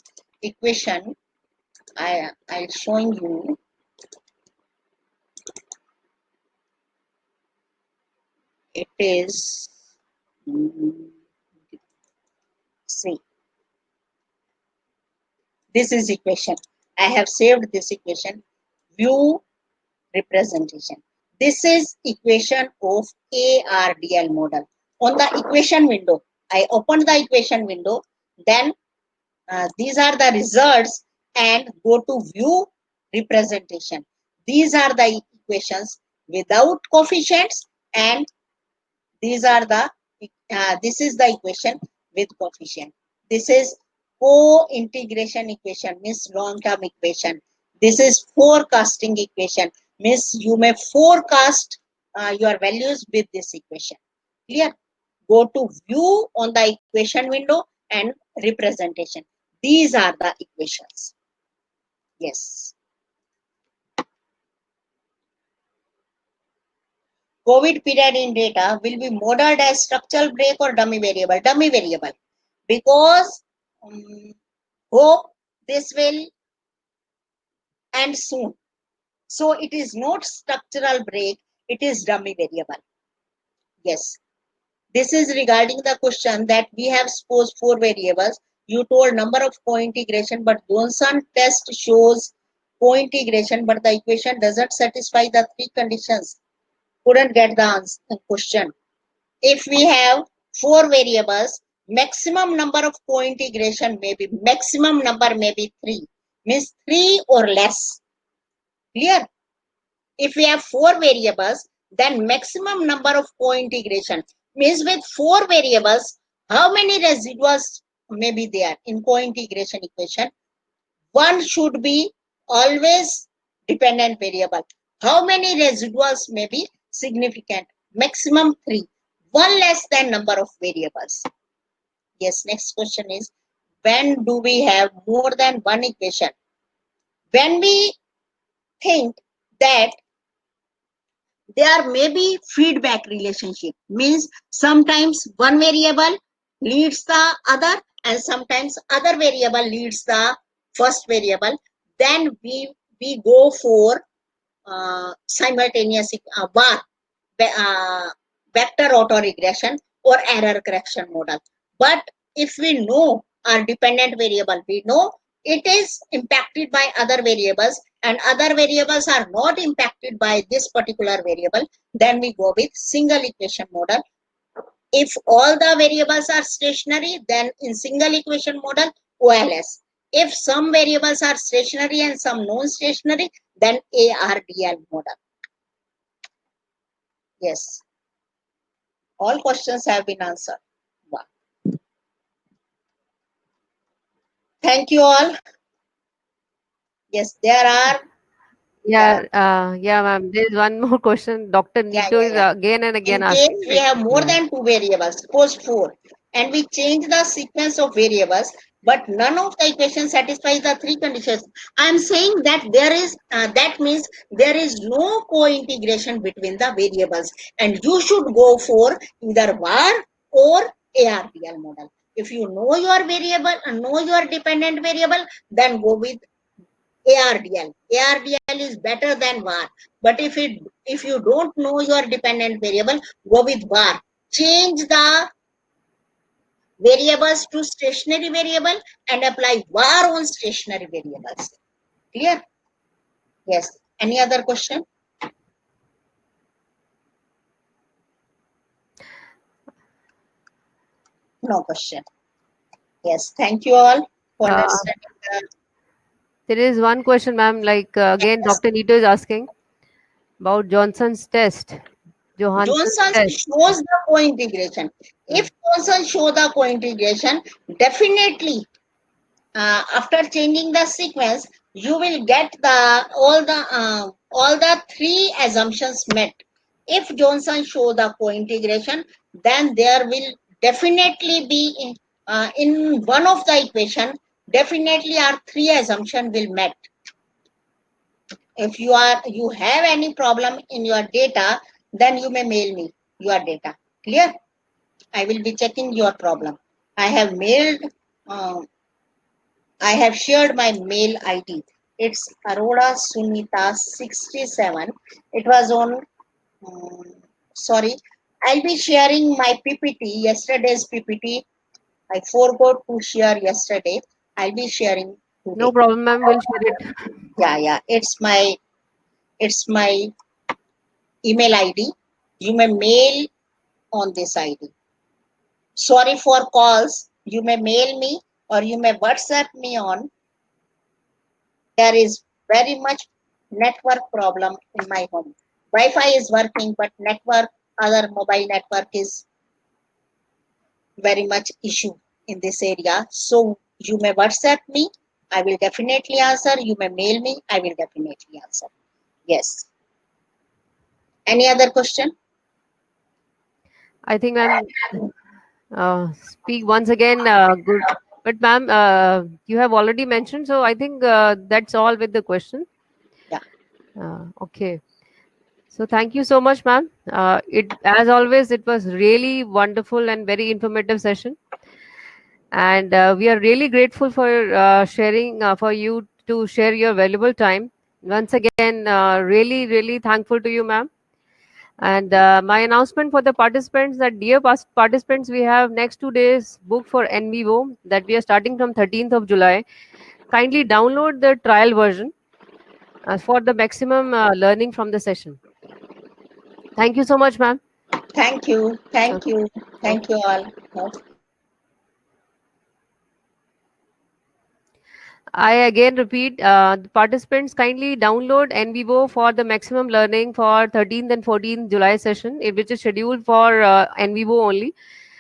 equation. I'll showing you. It is, see, this is equation. I have saved this equation. View representation. This is equation of ARDL model. On the equation window, I open the equation window, then these are the results, and go to view representation. These are the equations without coefficients, and these are the this is the equation with coefficient. This is co-integration equation, means long-term equation. This is forecasting equation, means you may forecast your values with this equation. Clear? Go to view on the equation window and representation. These are the equations. Yes. COVID period in data will be modeled as structural break or dummy variable. Dummy variable. Because hope this will end soon. So it is not structural break, it is dummy variable. Yes. This is regarding the question that we have supposed 4 variables. You told number of co-integration, but Johnson test shows co-integration, but the equation doesn't satisfy the 3 conditions. Couldn't get the answer question. If we have 4 variables, maximum number of co-integration may be, maximum number may be 3. means 3 or less. Clear? If we have 4 variables, then maximum number of co-integration means with 4 variables, how many residuals may be there in co-integration equation? One should be always dependent variable. How many residuals may be significant? Maximum 3. One less than number of variables. Yes, next question is, when do we have more than one equation? When we think that there may be feedback relationship, means sometimes one variable leads the other and sometimes other variable leads the first variable, then we go for simultaneous VAR, vector autoregression or error correction model. But if we know our dependent variable, we know it is impacted by other variables and other variables are not impacted by this particular variable, then we go with single equation model. If all the variables are stationary, then in single equation model, OLS. If some variables are stationary and some non-stationary, then ARDL model. Yes, all questions have been answered. Wow. Thank you all. Yes, there are. Yeah, Yeah, ma'am. There is one more question. Dr. yeah, Nito yeah, is yeah. again and In again case asking. we have more Yeah. than 2 variables, suppose 4, and we change the sequence of variables, but none of the equations satisfies the 3 conditions, I am saying that there is, that means there is no co-integration between the variables, and you should go for either VAR or ARDL model. If you know your variable and know your dependent variable, then go with ARDL. ARDL is better than VAR. But if you don't know your dependent variable, go with VAR. Change the variables to stationary variable and apply VAR on stationary variables. Clear? Yes. Any other question? No question. Yes. Thank you all for Uh, understanding the. there is one question, ma'am. Like again, Yes. Dr. Nito is asking about Johnson's test. Johansson's Johnson test. shows the co-integration. Uh, If Johnson show the co-integration, definitely after changing the sequence, you will get the all the 3 assumptions met. If Johnson show the co-integration, then there will definitely be in one of the equation, definitely our 3 assumption will met. If you have any problem in your data, then you may mail me your data. Clear? I will be checking your problem. I have mailed. I have shared my mail ID. It's Arora Sunita 67. It was on, sorry, I'll be sharing my PPT, yesterday's PPT. I forgot to share yesterday. I'll be sharing no today. problem, ma'am. We'll share it. Yeah, yeah. It's my email ID. You may mail on this ID. Sorry for calls. You may mail me or you may WhatsApp me on. There is very much network problem in my home. Wi-Fi is working, but network, other mobile network is very much issue in this area. So you may WhatsApp me. I will definitely answer. You may mail me. I will definitely answer. Yes. Any other question? I think, ma'am, speak once again. Good. But, ma'am, you have already mentioned, so I think that's all with the question. Yeah. Okay. So thank you so much, ma'am. It as always, it was really wonderful and very informative session, and we are really grateful for sharing for you to share your valuable time. Once again, really thankful to you, ma'am. And my announcement for the participants that dear participants, we have next 2 days booked for NVO that we are starting from 13th of July. Kindly download the trial version for the maximum learning from the session. Thank you so much, ma'am. Thank you. Thank Okay. you. Thank Okay. you all. I again repeat, the participants kindly download NVivo for the maximum learning for 13th and 14th July session, which is scheduled for NVivo only.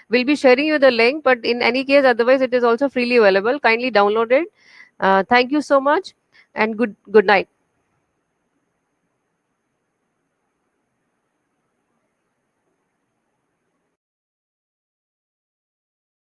We'll be sharing you the link, but in any case, otherwise it is also freely available. Kindly download it. Thank you so much, and good night.